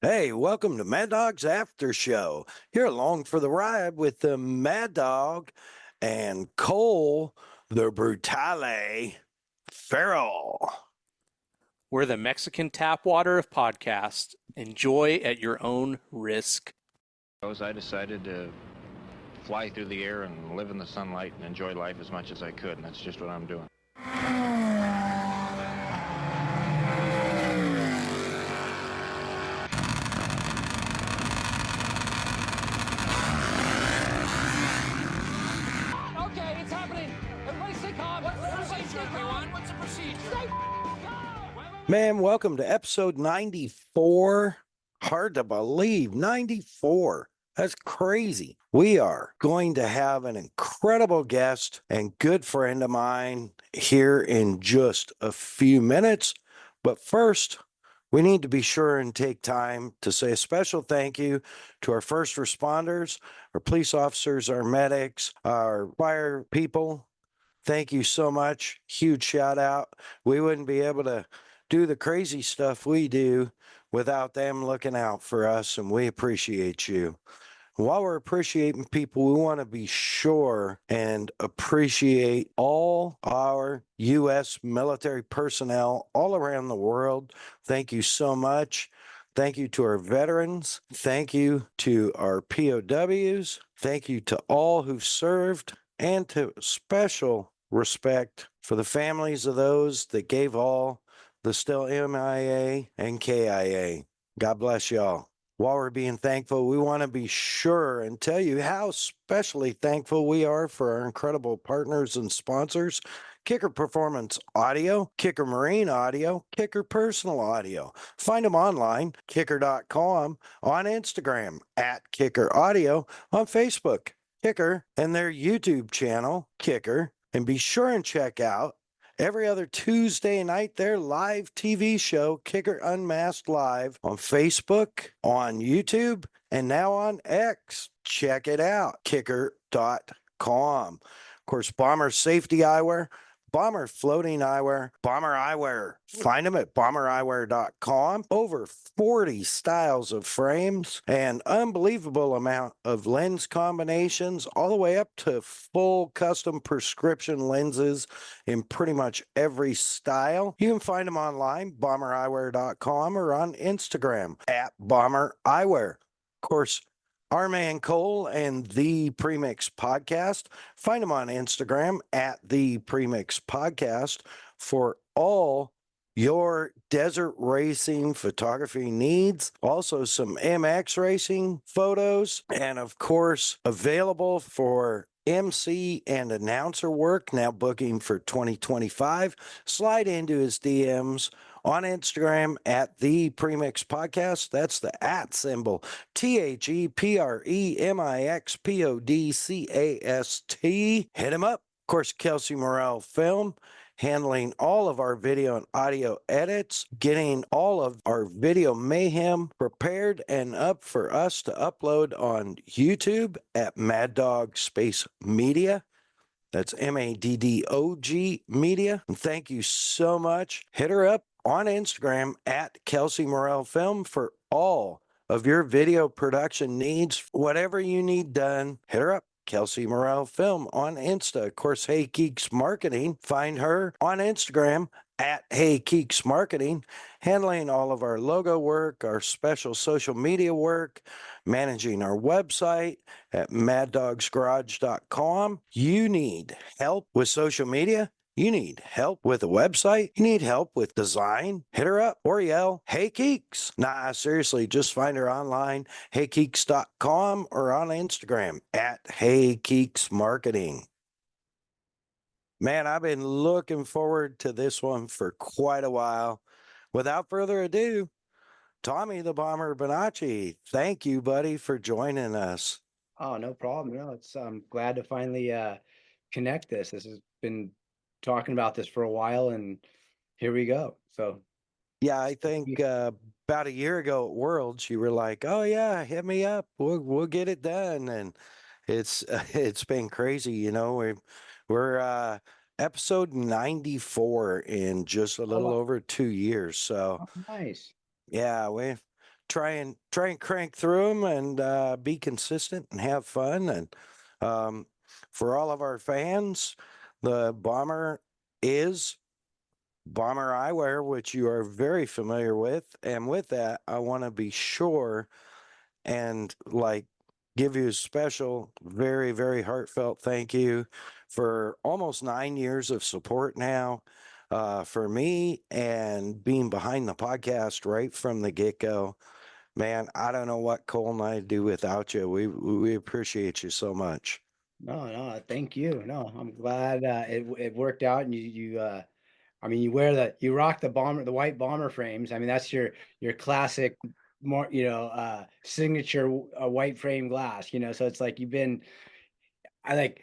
Hey, welcome to MAddOG'S After Show. You're along for the ride with the Mad Dog and Cole, the Brutale Feral. We're the Mexican tap water of podcasts. Enjoy at your own risk. I decided to fly through the air and live in the sunlight and enjoy life as much as I could, and that's just what I'm doing. Okay, it's happening. Everybody stay calm. Everybody stay calm. What's the procedure? Stay calm. Man, welcome to episode 94. Hard to believe, 94. That's crazy. We are going to have an incredible guest and good friend of mine here in just a few minutes. But first, we need to be sure and take time to say a special thank you to our first responders, our police officers, our medics, our fire people. Thank you so much. Huge shout out. We wouldn't be able to do the crazy stuff we do without them looking out for us, and we appreciate you. While we're appreciating people, we want to be sure and appreciate all our U.S. military personnel all around the world. Thank you so much. Thank you to our veterans. Thank you to our POWs. Thank you to all who've served, and to special respect for the families of those that gave all, the still MIA and KIA. God bless y'all. While we're being thankful, we want to be sure and tell you how especially thankful we are for our incredible partners and sponsors: Kicker Performance Audio, Kicker Marine Audio, Kicker Personal Audio. Find them online, kicker.com, on Instagram, at Kicker Audio, on Facebook, Kicker, and their YouTube channel, Kicker. And be sure and check out every other Tuesday night their live TV show, Kicker Unmasked Live, on Facebook, on YouTube, and now on X. Check it out, kicker.com. Of course, Bomber Safety Eyewear, Bomber Floating Eyewear, Bomber Eyewear. Find them at bombereyewear.com. Over 40 styles of frames, an unbelievable amount of lens combinations, all the way up to full custom prescription lenses in pretty much every style. You can find them online, bombereyewear.com, or on Instagram at Bomber Eyewear. Of course, our man Cole and the Premix Podcast. Find them on Instagram at the Premix Podcast for all your desert racing photography needs. Also, some MX racing photos, and of course, available for MC and announcer work, now booking for 2025. Slide into his DMs on Instagram at the Premix Podcast. That's the at symbol, ThePremixPodcast. Hit him up. Of course, Kelsey Morrell Film, handling all of our video and audio edits, getting all of our video mayhem prepared and up for us to upload on YouTube at MAddOG Space Media. That's MAddOG Media. And thank you so much. Hit her up on Instagram at Kelsey Morrell Film for all of your video production needs. Whatever you need done, hit her up. Kelsey Morrell Film on Insta. Of course, Hey Geeks Marketing. Find her on Instagram at Hey Geeks Marketing, handling all of our logo work, our special social media work, managing our website at MAddOG'sGarage.com. You need help with social media? You need help with a website? You need help with design? Hit her up or yell, Hey Geeks. Nah, seriously, just find her online, heygeeks.com, or on Instagram at Hey Geeks Marketing. Man, I've been looking forward to this one for quite a while. Without further ado, Tommy the Bomber Bonacci, thank you, buddy, for joining us. Oh, no problem. No, I'm glad to finally connect this. This has been talking about this for a while, and here we go. So Yeah, I think about a year ago at Worlds, you were like, "Oh yeah, hit me up. We'll get it done." And it's it's been crazy, you know. We're episode 94 in just a little wow. over 2 years. So Oh, nice. yeah, we try and crank through them and be consistent and have fun. And for all of our fans, the Bomber is Bomber Eyewear, which you are very familiar with. And with that, I want to be sure and like give you a special, very, very heartfelt thank you for almost 9 years of support now. For me and being behind the podcast right from the get-go. Man, I don't know what Cole and I do without you. We appreciate you so much. No, thank you. No, I'm glad it worked out, and you I mean, you rock the white bomber frames. I mean, that's your classic, more signature white frame glass. So it's like I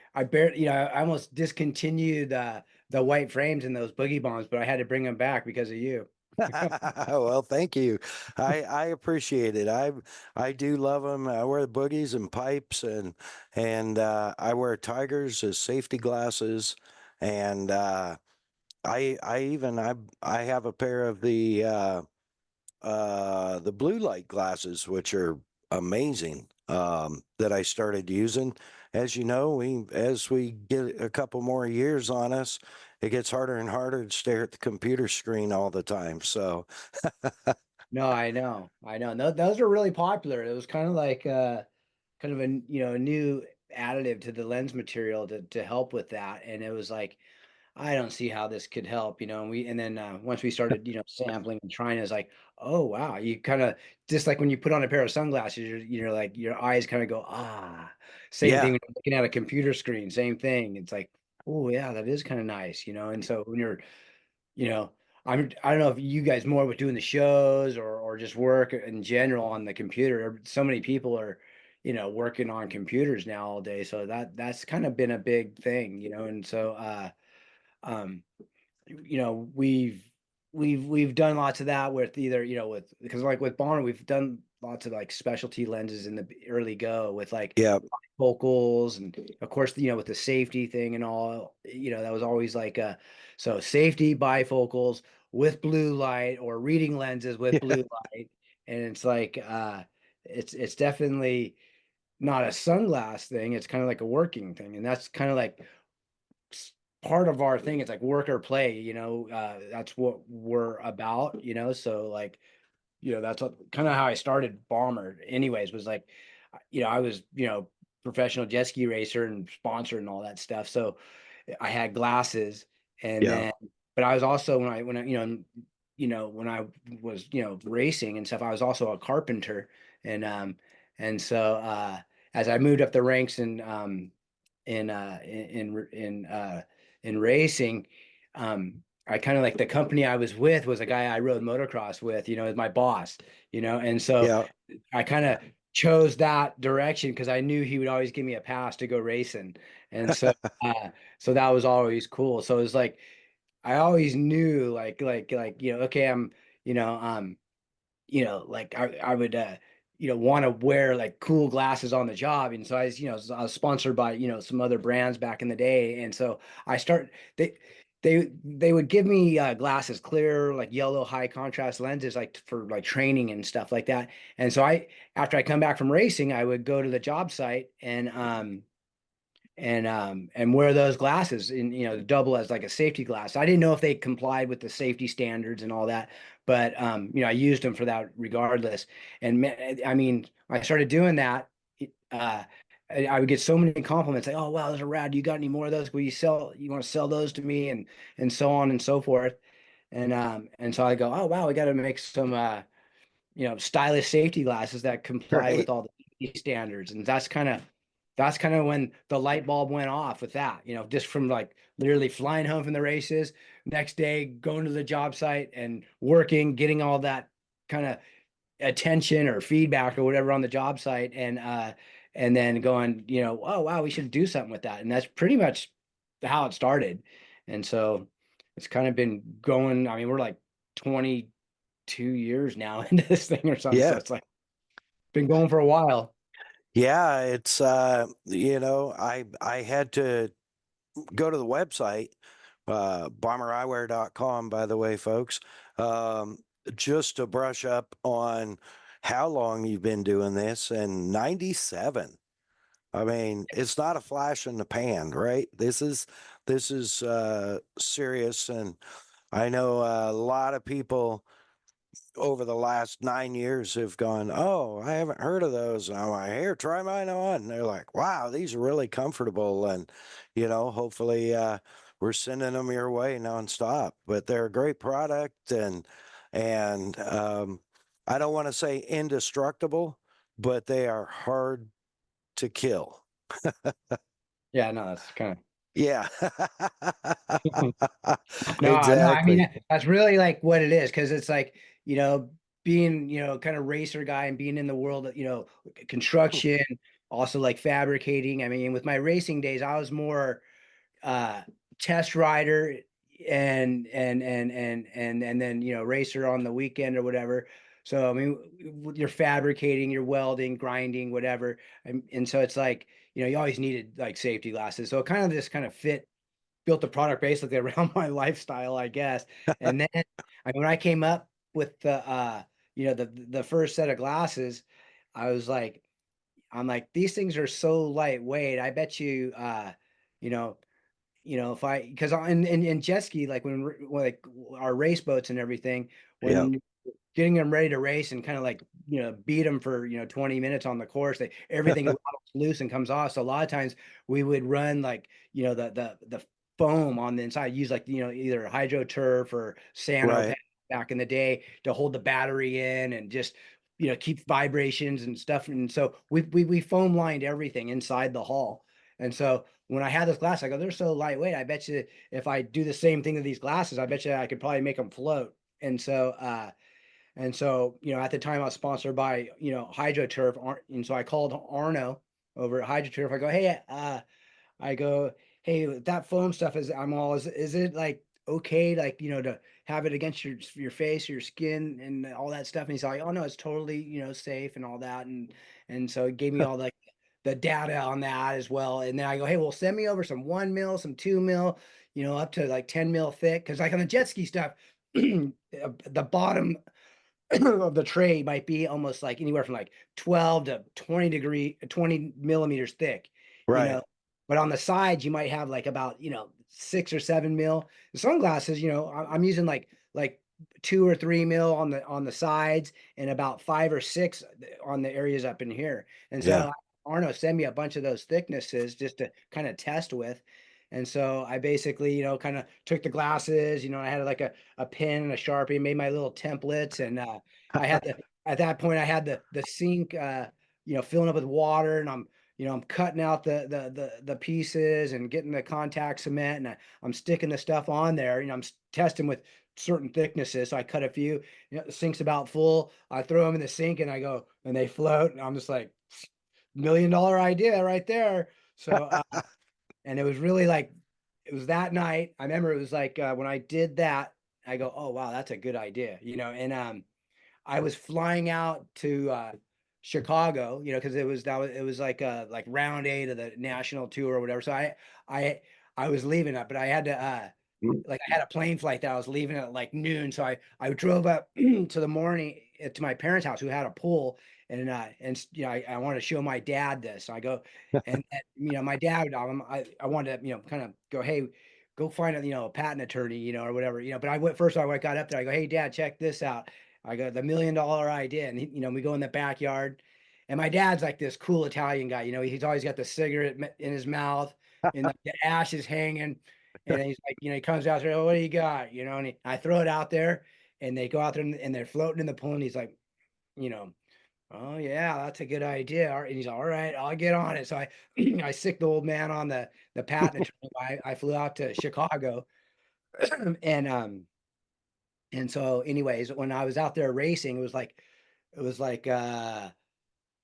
almost discontinued the white frames in those boogie bombs, but I had to bring them back because of you. Well, thank you. I appreciate it. I do love them. I wear boogies and pipes, and I wear tigers as safety glasses, and I have a pair of the blue light glasses, which are amazing, that I started using. As you know, as we get a couple more years on us, it gets harder and harder to stare at the computer screen all the time. So No, I know. No, those are really popular. It was kind of like kind of a new additive to the lens material to help with that, and it was like, I don't see how this could help, and then once we started, sampling and trying, it's like, oh wow, you kind of just like when you put on a pair of sunglasses, you're like your eyes kind of go, ah. Same yeah, thing when you're looking at a computer screen, same thing. It's like, oh yeah, that is kind of nice, and so when you're, you know, I don't know if you guys more with doing the shows or just work in general on the computer. So many people are, working on computers now all day, so that's kind of been a big thing, and so um we've done lots of that with either because like with Bonner we've done lots of like specialty lenses in the early go with like yeah, focals, and of course with the safety thing and all, that was always like so safety bifocals with blue light or reading lenses with yeah, blue light. And it's like it's definitely not a sunglass thing, it's kind of like a working thing, and that's kind of like part of our thing. It's like work or play, that's what we're about, so like, that's kind of how I started Bomber anyways, was like, I was, professional jet ski racer and sponsor and all that stuff, so I had glasses. And yeah, then but I was also when I was racing and stuff, I was also a carpenter. And so as I moved up the ranks and in racing, I kind of like the company I was with was a guy I rode motocross with, as my boss, and so yeah. I kind of chose that direction because I knew he would always give me a pass to go racing. And so so that was always cool. So it was like I always knew okay, I'm, like I would want to wear like cool glasses on the job. And so I was sponsored by some other brands back in the day. And so I start they would give me glasses, clear like yellow high contrast lenses, like for like training and stuff like that. And so after I come back from racing, I would go to the job site and wear those glasses and double as like a safety glass. I didn't know if they complied with the safety standards and all that, but I used them for that regardless. And I mean, I started doing that. uh I would get so many compliments like, oh wow, those are rad, you got any more of those, you want to sell those to me, and so on and so forth. And so I go, oh wow, we got to make some stylish safety glasses that comply Right. with all the safety standards. And that's kind of when the light bulb went off with that, just from like literally flying home from the races, next day going to the job site and working, getting all that kind of attention or feedback or whatever on the job site, and then going, oh wow, we should do something with that. And that's pretty much how it started. And so it's kind of been going, I mean, we're like 22 years now into this thing or something. So Yeah. it's like been going for a while. Yeah, it's I had to go to the website, bombereyewear.com, by the way, folks, just to brush up on how long you've been doing this, and 97. I mean, it's not a flash in the pan, right? This is serious, and I know a lot of people over the last 9 years have gone, "Oh, I haven't heard of those." And I'm like, "Here, try mine on." And they're like, "Wow, these are really comfortable." And hopefully, we're sending them your way nonstop. But they're a great product, and I don't want to say indestructible, but they are hard to kill. Yeah, no, that's kind of Yeah. no, I Exactly. mean that's really like what it is, because it's like, being, kind of racer guy and being in the world of, construction, also like fabricating. I mean, with my racing days, I was more uh test rider and then racer on the weekend or whatever. So I mean, you're fabricating, you're welding, grinding, whatever. And so it's like, you always needed like safety glasses. So it kind of just kind of built the product basically around my lifestyle, I guess. And then when I came up with the first set of glasses, I was like, I'm like, these things are so lightweight. I bet you, you know, if I, because in jet ski, like when like our race boats and everything, Yep. when getting them ready to race and kind of like, beat them for, 20 minutes on the course, everything rattles loose and comes off. So a lot of times we would run like, the foam on the inside, use like, either hydro turf or Sano Right. back in the day to hold the battery in and just, keep vibrations and stuff. And so we foam lined everything inside the hull. And so when I had this glass, I go, they're so lightweight. I bet you if I do the same thing to these glasses, I bet you I could probably make them float. And so, at the time I was sponsored by, HydroTurf. And so I called Arno over at HydroTurf. I go, hey, that foam stuff is it like okay, like, to have it against your face, your skin and all that stuff? And he's like, oh no, it's totally, safe and all that. And so he gave me all the data on that as well. And then I go, hey, well, send me over some 1 mil, some 2 mil, up to like 10 mil thick. Cause like on the jet ski stuff, the bottom of the tray might be almost like anywhere from like 12 to 20 millimeters thick, you Right. know. But on the sides, you might have like about, 6 or 7 mil. The sunglasses, I'm using like 2 or 3 mil on the sides and about 5 or 6 on the areas up in here. And Yeah. so Arno sent me a bunch of those thicknesses just to kind of test with. And so I basically, kind of took the glasses, I had like a pen and a Sharpie, made my little templates. And I had at that point, I had the sink, filling up with water, and I'm cutting out the pieces and getting the contact cement, and I'm sticking the stuff on there. I'm testing with certain thicknesses. So I cut a few, the sink's about full. I throw them in the sink and I go, and they float. And I'm just like, $1 million idea right there. So, and it was really like, it was that night. I remember it was like, when I did that, I go, oh wow, that's a good idea, and I was flying out to Chicago, because it was like round 8 of the national tour or whatever. So I I was leaving up, but I had to like I had a plane flight that I was leaving at like noon. So I drove up to the morning to my parents' house, who had a pool. And I wanted to show my dad this. So I go, and my dad, I wanted to, kind of go, hey, go find a patent attorney, or whatever. But I went first. I got up there. I go, hey, Dad, check this out. I got the $1 million idea. And we go in the backyard, and my dad's like this cool Italian guy. He's always got the cigarette in his mouth, and the ash is hanging. And he's like, he comes out there, oh, what do you got? And I throw it out there, and they go out there and they're floating in the pool. And he's like, you know, oh yeah, that's a good idea. And he's all right, I'll get on it. So I I sicked the old man on the patent attorney. I flew out to Chicago. and and so anyways, when I was out there racing, it was like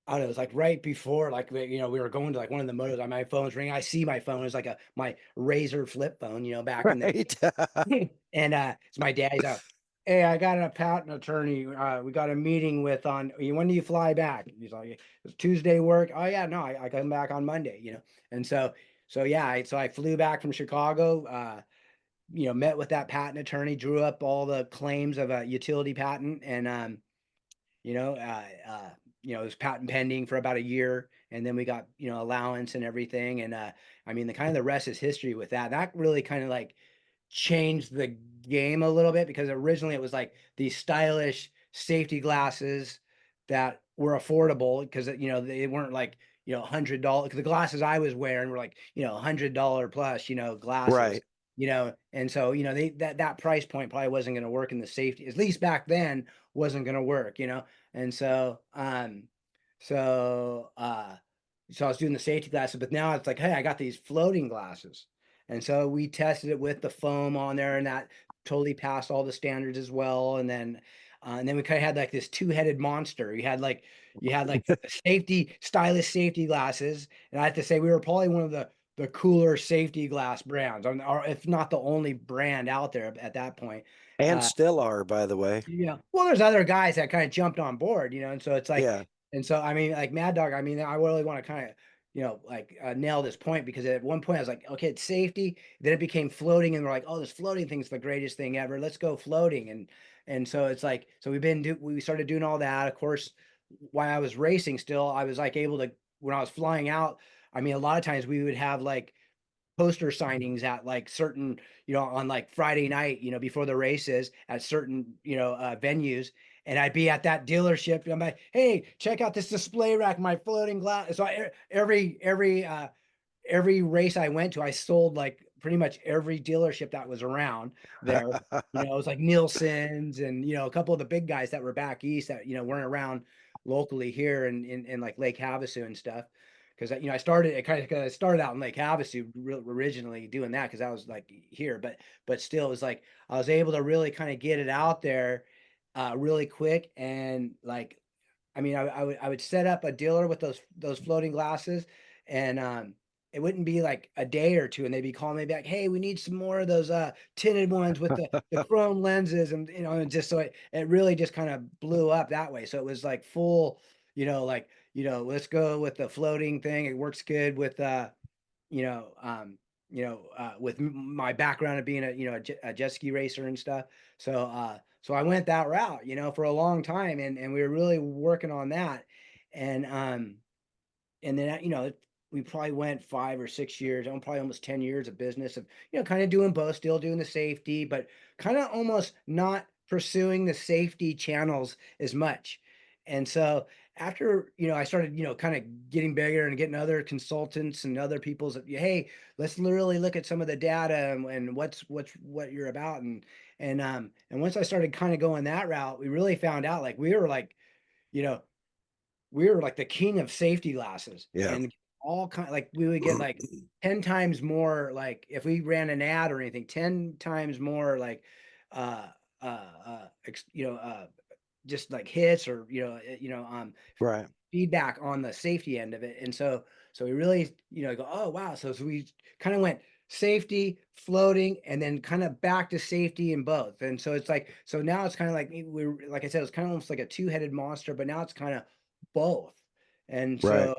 I don't know, it was like right before, like, we were going to like one of the motos. My phone's ringing. I see my phone. It was like my Razor flip phone, back in the Right. and it's my dad. He's out. Hey, I got a patent attorney. We got a meeting with on. When do you fly back? He's like, it's Tuesday work. Oh yeah, no, I come back on Monday. And so yeah, so I flew back from Chicago. Met with that patent attorney, drew up all the claims of a utility patent, It was patent pending for about a year, and then we got, allowance and everything. And I mean, the rest is history with that. That really kind of like changed the game a little bit, because originally it was like these stylish safety glasses that were affordable, because they weren't like $100, because the glasses I was wearing were like $100 plus glasses. Right. And so that price point probably wasn't going to work in the safety, at least back then, wasn't going to work. And so so I was doing the safety glasses, but now it's like, hey, I got these floating glasses. And so we tested it with the foam on there, and that totally passed all the standards as well. And then we kind of had like this two-headed monster. You had like the stylish safety glasses, and I have to say we were probably one of the cooler safety glass brands, or if not the only brand out there at that point. And Uh, still are, by the way. yeah. Well, there's other guys that kind of jumped on board, and so it's like, Yeah. and so I mean, like Mad Dog, I mean, I really want to kind of, nail this point, because at one point I was like, okay, it's safety. Then it became floating, and we're like, oh, this floating thing's the greatest thing ever. Let's go floating. And so it's like, so we started doing all that. Of course, while I was racing still, I was like able to, when I was flying out, I mean, a lot of times we would have like poster signings at like certain, on like Friday night, before the races at certain, venues. And I'd be at that dealership, and I'm like, hey, check out this display rack, my floating glass. So every race I went to, I sold like pretty much every dealership that was around there. It was like Nielsen's, and a couple of the big guys that were back east that weren't around locally here in like Lake Havasu and stuff. Because I started out in Lake Havasu originally doing that, because I was like here, but still, it was like I was able to really kind of get it out there really quick. And like, I mean, I would set up a dealer with those floating glasses, and it wouldn't be like a day or two, and they'd be calling me back, hey, we need some more of those tinted ones with the chrome lenses. And and just so it really just kind of blew up that way. So it was like full, like, let's go with the floating thing. It works good with you know, with my background of being a jet ski racer and stuff. So I went that route, for a long time, and we were really working on that. And then we probably went 5 or 6 years, probably almost 10 years of business of kind of doing both, still doing the safety, but kind of almost not pursuing the safety channels as much. And so after I started kind of getting bigger and getting other consultants and other people's, hey, let's literally look at some of the data, and what you're about. And once I started kind of going that route, we really found out like you know we were like the king of safety glasses. Yeah. And all kind, like we would get like 10 times more, like if we ran an ad or anything, 10 times more, like uh just like hits, or Right. feedback on the safety end of it. And so we really go, oh wow. So we kind of went safety, floating, and then kind of back to safety in both. And so it's like, so now it's kind of like, like I said, it's kind of almost like a two-headed monster, but now it's kind of both. And Right. so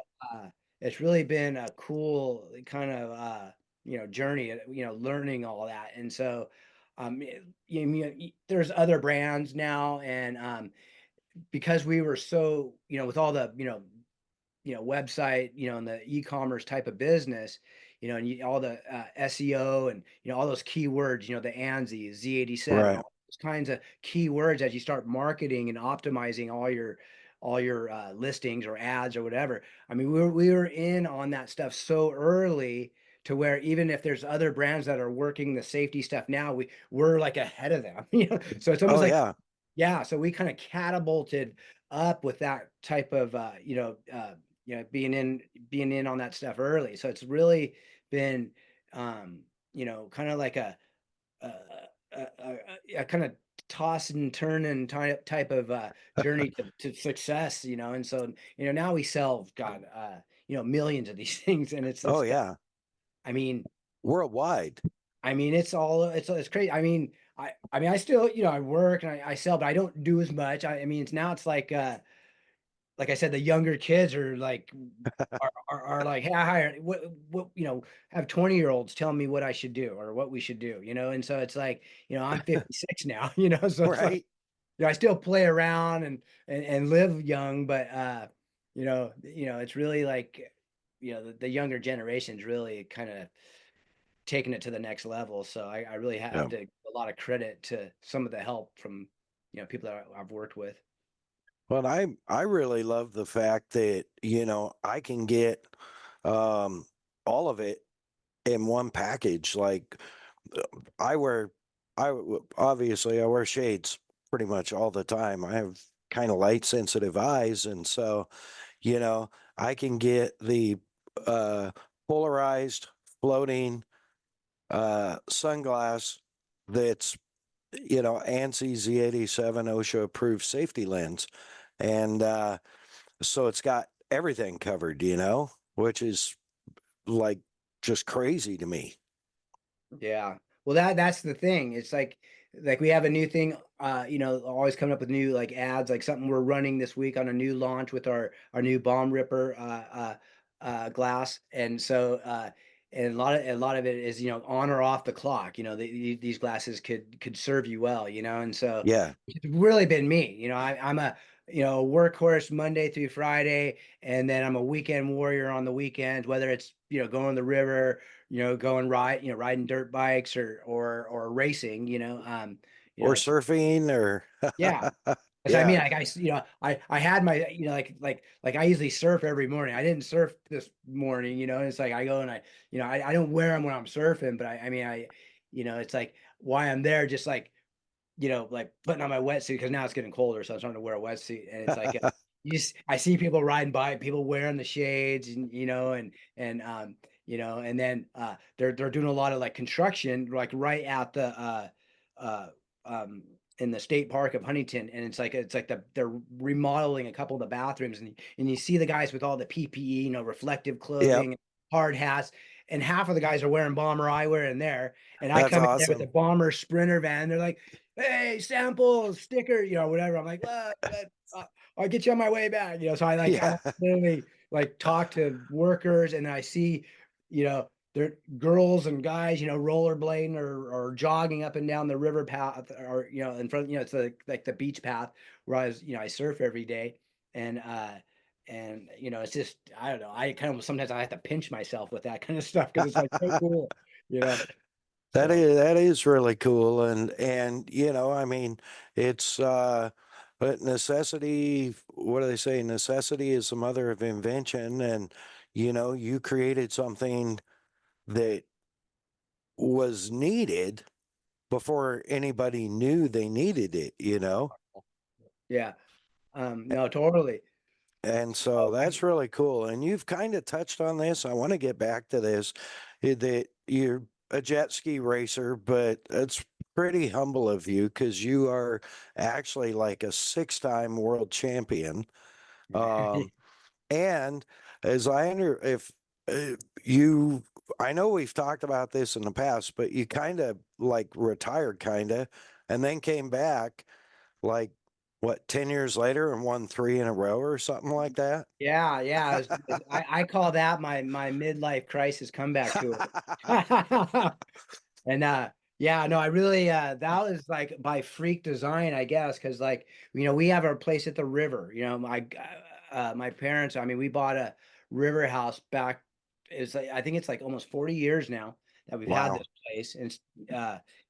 it's really been a cool kind of journey, learning all that. And so there's other brands now, and because we were so with all the website, and the e-commerce type of business, and all the SEO, and all those keywords, the ANSI, Z87, Right. all those kinds of keywords, as you start marketing and optimizing all your listings or ads or whatever. I mean, we were in on that stuff so early, to where even if there's other brands that are working the safety stuff now, we're like ahead of them. So it's almost Oh, like, yeah. yeah, so we kind of catapulted up with that type of being in on that stuff early. So it's really been kind of like a, a kind of toss and turn and type of journey to success. And so now we sell, God, millions of these things, and Oh, it's yeah. I mean, Worldwide. it's crazy. I mean, I still, I work and I sell, but I don't do as much. I mean, it's like I said, the younger kids are like, are like, hey, hi, what, have 20-year-olds tell me what I should do or what we should do, and so it's like, I'm 56 now, so it's like, Right. I still play around and live young, but it's really like, the younger generation's really kind of taking it to the next level. So I really Yeah. have to give a lot of credit to some of the help from, people that I've worked with. Well, I really love the fact that, I can get um all of it in one package. Like I wear obviously I wear shades pretty much all the time. I have kind of light sensitive eyes, and so, you know, I can get the uh polarized floating sunglass that's, ANSI Z87 OSHA approved safety lens. And so it's got everything covered, which is like just crazy to me. Yeah. Well, that's the thing. It's like we have a new thing, always coming up with new like ads, like something we're running this week on a new launch with our new bomb ripper glass. And so and a lot of it is, on or off the clock. These glasses could serve you well, and so Yeah. it's really been me. I'm a workhorse Monday through Friday, and then I'm a weekend warrior on the weekends, whether it's going the river, riding dirt bikes or racing, Or it's surfing or yeah. Because I yeah. mean, like I had my, like I usually surf every morning. I didn't surf this morning, and it's like I go and I don't wear them when I'm surfing, but I mean, it's like why I'm there, just like, like putting on my wetsuit because now it's getting colder, so I'm trying to wear a wetsuit, and it's like I see people riding by, people wearing the shades, and and then they're doing a lot of like construction, like right at the uh um in the state park of Huntington, and it's like they're remodeling a couple of the bathrooms, and you see the guys with all the PPE, reflective Yep. clothing, hard hats, and half of the guys are wearing Bomber Eyewear in there, and I That's come in there with the awesome. Bomber Sprinter van. They're like, "Hey, samples, sticker, whatever." I'm like, I'll get you on my way back." So I Yeah. literally like talk to workers, and I see, they're girls and guys, rollerblading or jogging up and down the river path, or in front, it's like the beach path where I surf every day, and it's just, I don't know, I kind of sometimes I have to pinch myself with that kind of stuff because it's like so cool, you know. So That is really cool. And I mean, it's but necessity, what do they say? Necessity is the mother of invention. And you created something that was needed before anybody knew they needed it. yeah, no, totally. And so that's really cool. And you've kind of touched on this. I want to get back to this, that you're a jet ski racer, but it's pretty humble of you because you are actually like a six-time world champion. Um, and as I under, if you, I know we've talked about this in the past, but you kind of like retired, kind of, and then came back like what, 10 years later and won three in a row or something like that. Yeah, yeah. I call that my midlife crisis comeback tour. And yeah, no, I really that was like by freak design, I guess, because like, we have our place at the river. My parents, I mean, we bought a river house back, it's like I think it's like almost 40 years now that we've had Wow. this place. And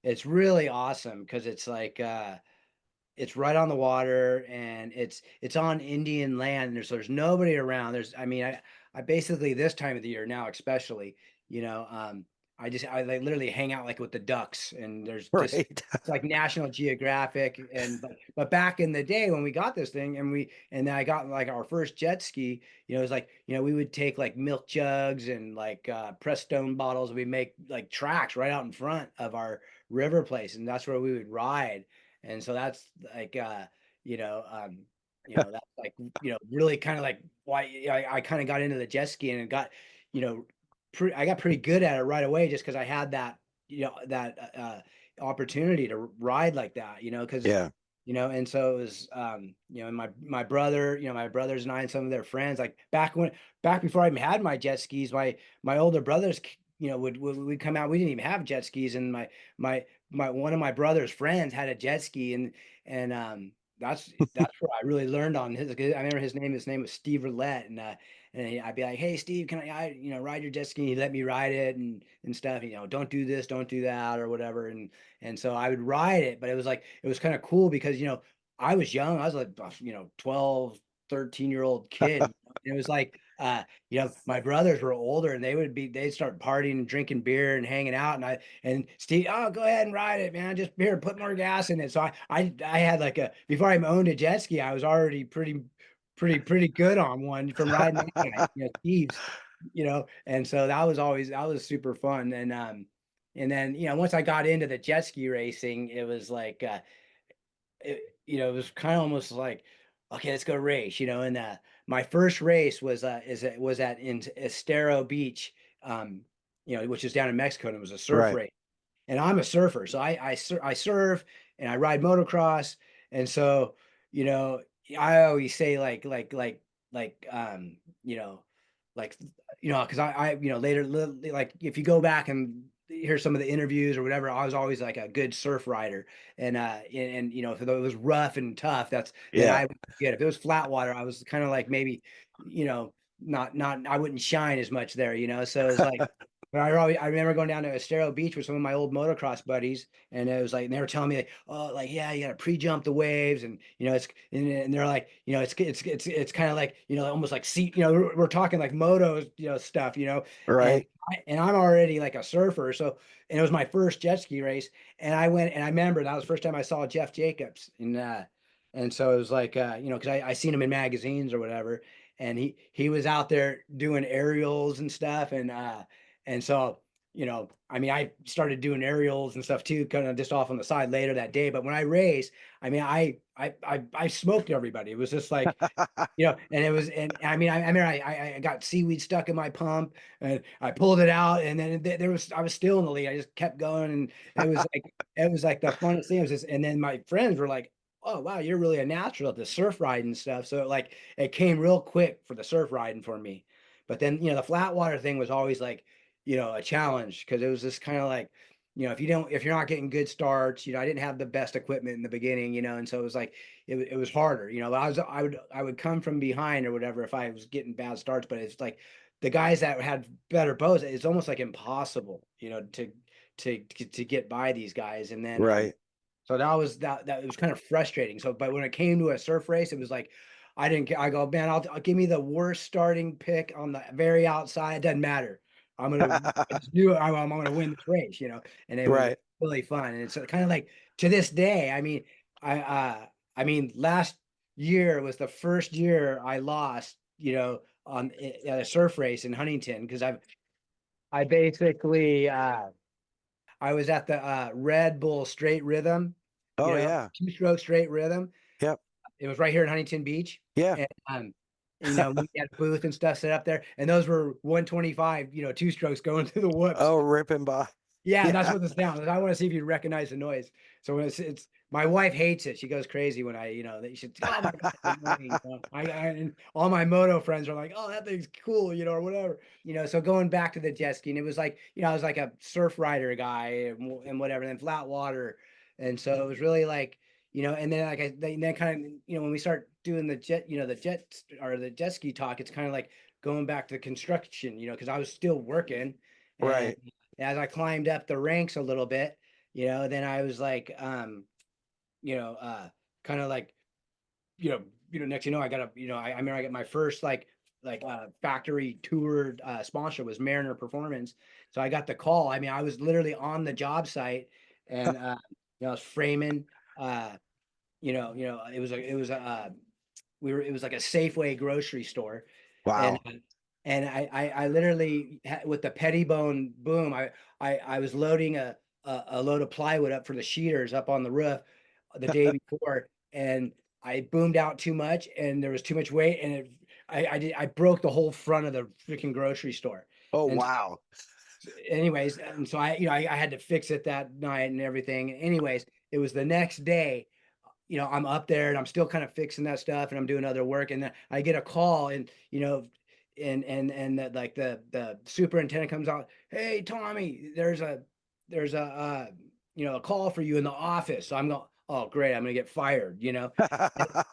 it's really awesome because it's right on the water, and it's on Indian land. There's nobody around. I mean, I basically, this time of the year now, especially, I like literally hang out like with the ducks, and there's just, Right. it's like National Geographic. But back in the day when we got this thing, and then I got like our first jet ski, it was like, we would take like milk jugs and like pressed stone bottles. We make like tracks right out in front of our river place, and that's where we would ride. And so that's like, that's like, really kind of like why I kind of got into the jet skiing and got, you know, I got pretty good at it right away just because I had that, that opportunity to ride like that, because, Yeah. and so it was, and my brother, my brothers and I and some of their friends, like back before I even had my jet skis, my older brothers, would come out. We didn't even have jet skis, and my one of my brother's friends had a jet ski, And that's where I really learned on his. I remember his name was Steve Roulette, and I'd be like, hey Steve, can I ride your jet ski? He'd let me ride it and stuff. Don't do this, don't do that, or whatever. And so I would ride it, but it was kind of cool because I was young. I was like 12, 13-year-old kid. And it was like my brothers were older and they'd start partying and drinking beer and hanging out, and Steve, oh, go ahead and ride it, man. Just here, put more gas in it. So I had before I owned a jet ski, I was already pretty good on one from riding that guy, Steve's, and so that was super fun. And then, once I got into the jet ski racing, it was like, it was kind of almost like, okay, let's go race, and my first race was in Estero Beach, which is down in Mexico, and it was a surf Right. race. And I'm a surfer, so I surf and I ride motocross, and so I always say like because later, like if you go back and hear some of the interviews or whatever, I was always like a good surf rider, and if it was rough and tough, then Yeah. I would get. If it was flat water, I was kind of like maybe not I wouldn't shine as much there, so it was like. But I remember going down to Estero Beach with some of my old motocross buddies, and it was like, and they were telling me like, oh, like, yeah, you gotta pre-jump the waves, and and they're like, it's kind of like, almost like we're talking like moto, stuff, and Right. I'm already like a surfer, so, and it was my first jet ski race, and I went, and I remember that was the first time I saw Jeff Jacobs, and so it was like, because I seen him in magazines or whatever, and he was out there doing aerials and stuff, and so, I mean, I started doing aerials and stuff too, kind of just off on the side later that day. But when I raced, I mean, I smoked everybody. It was just like, and it was, and I mean, I mean, I got seaweed stuck in my pump, and I pulled it out, and then I was still in the lead. I just kept going, and it was like the funnest thing. It was just, and then my friends were like, "Oh wow, you're really a natural at the surf riding stuff." So it came real quick for the surf riding for me. But then the flat water thing was always like, a challenge, because it was just kind of like, if you're not getting good starts, I didn't have the best equipment in the beginning, and so it was like, it was harder, I would come from behind or whatever if I was getting bad starts, but it's like the guys that had better bows, it's almost like impossible, to get by these guys. And then, Right. so that it was kind of frustrating. So, but when it came to a surf race, it was like, I didn't I go, man, I'll give me the worst starting pick on the very outside. It doesn't matter. I just knew I'm gonna win this race, and it was Right. really fun. And it's kind of like, to this day, I mean, last year was the first year I lost, at a surf race in Huntington, because I basically I was at the Red Bull Straight Rhythm, Oh yeah. two-stroke straight rhythm. Yep. It was right here in Huntington Beach. Yeah. And we had a booth and stuff set up there, and those were 125, two strokes going through the whoops. Oh, ripping by. Yeah, that's Yeah. what the sound is. I want to see if you recognize the noise. So when it's my wife hates it. She goes crazy when that you should, oh my God, it's annoying, and all my moto friends are like, oh, that thing's cool, or whatever. So going back to the jet ski, and it was like, I was like a surf rider guy and whatever, and then flat water. And so it was really like, and then then kind of, when we start doing the jet ski talk, it's kind of like going back to construction, because I was still working. And Right. as I climbed up the ranks a little bit, then I was like, kind of like, next, I got I remember I got my first factory tour sponsor was Mariner Performance. So I got the call. I mean, I was literally on the job site, and I was framing, it was like a Safeway grocery store. Wow. And I literally with the Pettibone boom, I was loading a load of plywood up for the sheeters up on the roof the day before, and I boomed out too much, and there was too much weight, and I broke the whole front of the freaking grocery store. Oh And wow. anyways, and so I had to fix it that night and everything. Anyways, it was the next day, I'm up there and I'm still kind of fixing that stuff, and I'm doing other work, and then I get a call, and the superintendent comes out, hey Tommy, there's a a call for you in the office. So oh great, I'm gonna get fired, you know.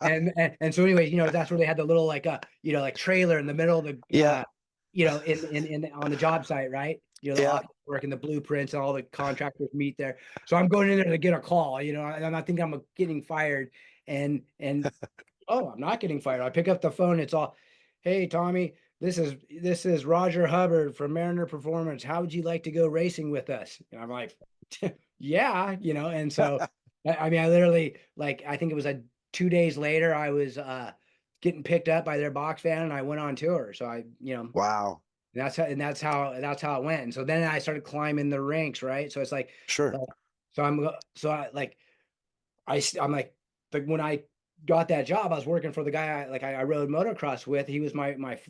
And so anyways, you know, that's where they had the little like you know, like trailer in the middle of the Yeah. you know, in on the job site, right? You know, the Yeah. office work and the blueprints and all the contractors meet there. So I'm going in there to get a call, you know, and I think I'm getting fired. And oh, I'm not getting fired. I pick up the phone, it's all, hey Tommy, this is Roger Hubbard from Mariner Performance. How would you like to go racing with us? And I'm like, yeah, you know, and so I mean, I literally like I think it was 2 days later, I was getting picked up by their box van and I went on tour. So I, you know, Wow. that's how it went. And so then I started climbing the ranks, right? So it's like, Sure. uh, so I like I'm like when I got that job, I was working for the guy I rode motocross with. He was my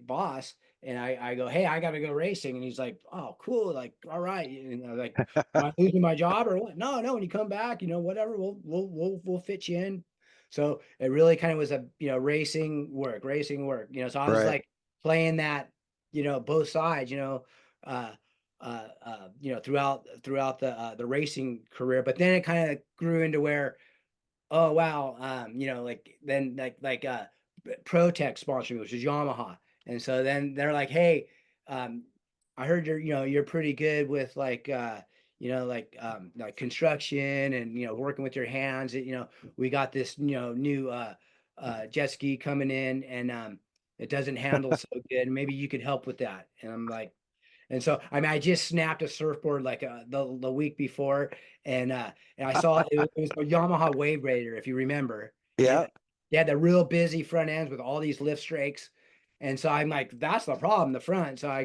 boss, and I go, hey, I got to go racing, and he's like, oh, cool, like all right, you know, like, am I losing my job or what? No, no, when you come back, you know, whatever, we'll fit you in. So it really kind of was a racing work, you know. So I was Right. like playing that, you know, both sides, you know, throughout the racing career. But then it kind of grew into where, oh wow, you know, like then ProTech sponsored me, which is Yamaha. And so then they're like, hey, um, I heard you're pretty good with like construction and working with your hands. We got this new jet ski coming in, and it doesn't handle so good. Maybe you could help with that. And I'm like, and so, I mean, I just snapped a surfboard like the week before, and I saw it was a Yamaha Wave Raider, if you remember. Yeah. They had the real busy front ends with all these lift strakes, and so I'm like, that's the problem, the front. So I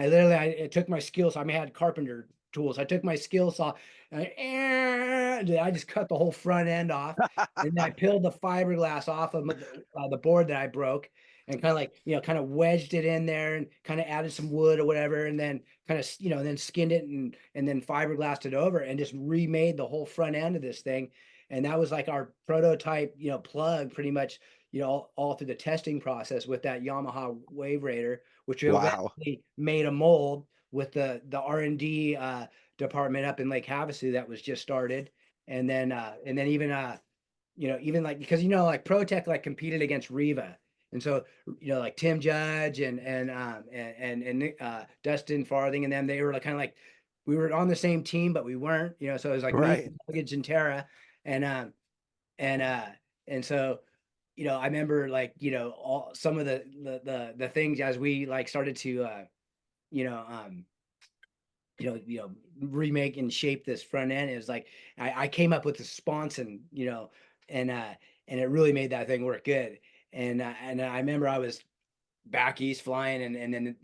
literally I took my skill saw. I mean, I had carpenter tools. I took my skill saw, and I just cut the whole front end off, and then I peeled the fiberglass off of the board that I broke, and kind of like kind of wedged it in there and kind of added some wood or whatever, and then kind of then skinned it and then fiberglassed it over and just remade the whole front end of this thing. And that was like our prototype plug, pretty much, all through the testing process with that Yamaha Wave Raider, which we Wow. eventually made a mold with the R&D department up in Lake Havasu that was just started. And then even like, because like ProTech like competed against Riva. And so, like Tim Judge and Dustin Farthing and them, they were like kind of like, we were on the same team, but we weren't, so it was like me, Right. Luggage, and Tara. And and uh and so, I remember like, all some of the things as we like started to you know, remake and shape this front end. It was like I came up with the sponson, and and it really made that thing work good. And I remember I was back east flying, and then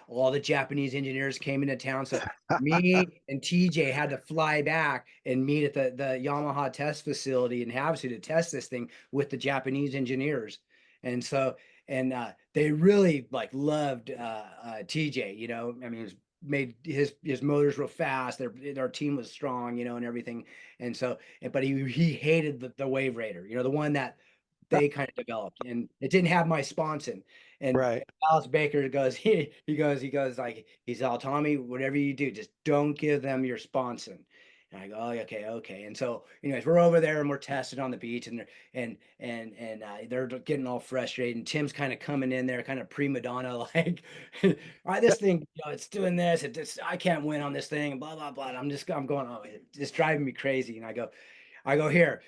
all the Japanese engineers came into town. So me and TJ had to fly back and meet at the Yamaha test facility in Havasu to test this thing with the Japanese engineers. And so they really like loved TJ. I mean, made his motors real fast. Their team was strong, and everything. And so, but he hated the Wave Raider, the one that they kind of developed, and it didn't have my sponson. And Right. Alice Baker goes, he goes like, he's all, Tommy, whatever you do, just don't give them your sponson. And I go, oh, okay. And so, anyways, we're over there and we're testing on the beach, and they're getting all frustrated. And Tim's kind of coming in there, kind of prima donna, like, all right, this thing, it's doing this. I can't win on this thing, and blah blah blah. And I'm going, oh, it's just driving me crazy. And I go here.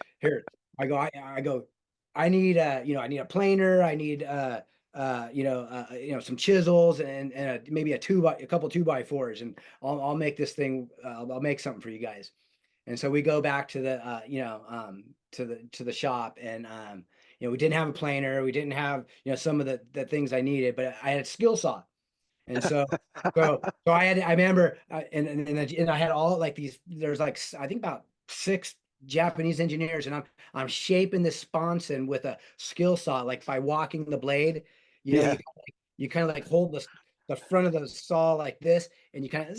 I go, I need I need a planer. I need some chisels and maybe a couple 2x4s, and I'll make this thing. I'll make something for you guys. And so we go back to the to the shop, and we didn't have a planer. We didn't have some of the things I needed, but I had a skill saw. And so I remember, and I had all like these. There's like I think about 6 Japanese engineers, and I'm shaping this sponson with a skill saw, like by walking the blade. Yeah. You kind of like hold the front of the saw like this, and you kind of,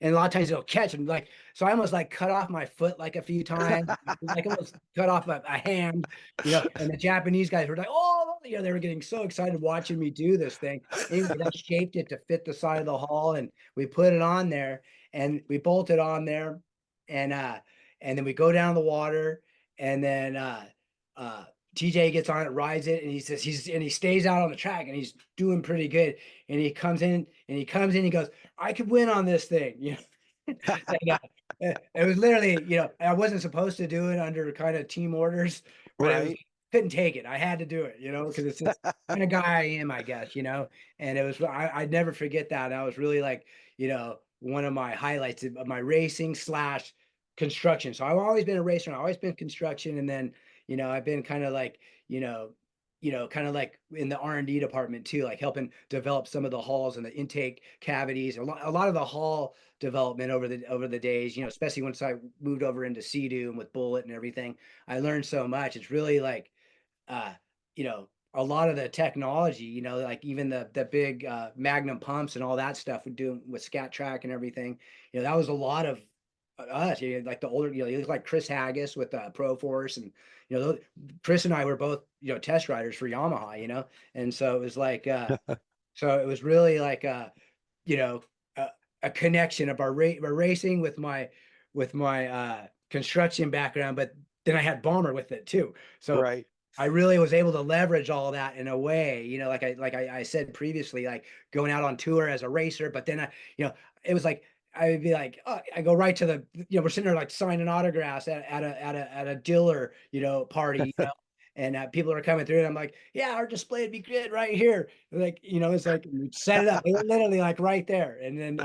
and a lot of times it'll catch, and like, so I almost like cut off my foot like a few times, like almost cut off a hand, and the Japanese guys were like, oh, they were getting so excited watching me do this thing. Anyway, I shaped it to fit the side of the hull, and we put it on there, and we bolted on there, and and then we go down the water, and then TJ gets on it, rides it, and he says he stays out on the track, and he's doing pretty good. And he comes in, he goes, I could win on this thing, you know. And, it was literally, you know, I wasn't supposed to do it under kind of team orders, but it was, Right. couldn't take it. I had to do it, you know, because it's just kind of guy I am, I guess, you know. And it was, I'd never forget that. That was really like, you know, one of my highlights of my racing slash construction. So I've always been a racer. I've always been construction, and then, you know, I've been kind of like, kind of like in the R&D department too, like helping develop some of the hulls and the intake cavities. A lot of the hull development over the days, you know, especially once I moved over into Sea-Doo and with Bullet and everything, I learned so much. It's really like, uh, you know, a lot of the technology, you know, like even the big Magnum pumps and all that stuff we do with Scat Track and everything, you know, that was a lot of us, you know, like the older, you know, you look like Chris Haggis with Pro Force, and you know, Chris and I were both, you know, test riders for Yamaha, you know, and so it was like, so it was really like, you know, a connection of our racing with my construction background, but then I had Bomber with it too. So Right. I really was able to leverage all that in a way, you know, like I said previously, like going out on tour as a racer, but then you know, it was like I would be like, oh, I go right to the, you know, we're sitting there like signing autographs at a dealer, you know, party, you know, and people are coming through, and I'm like, yeah, our display would be good right here. Like, you know, it's like set it up. They were literally like right there, and then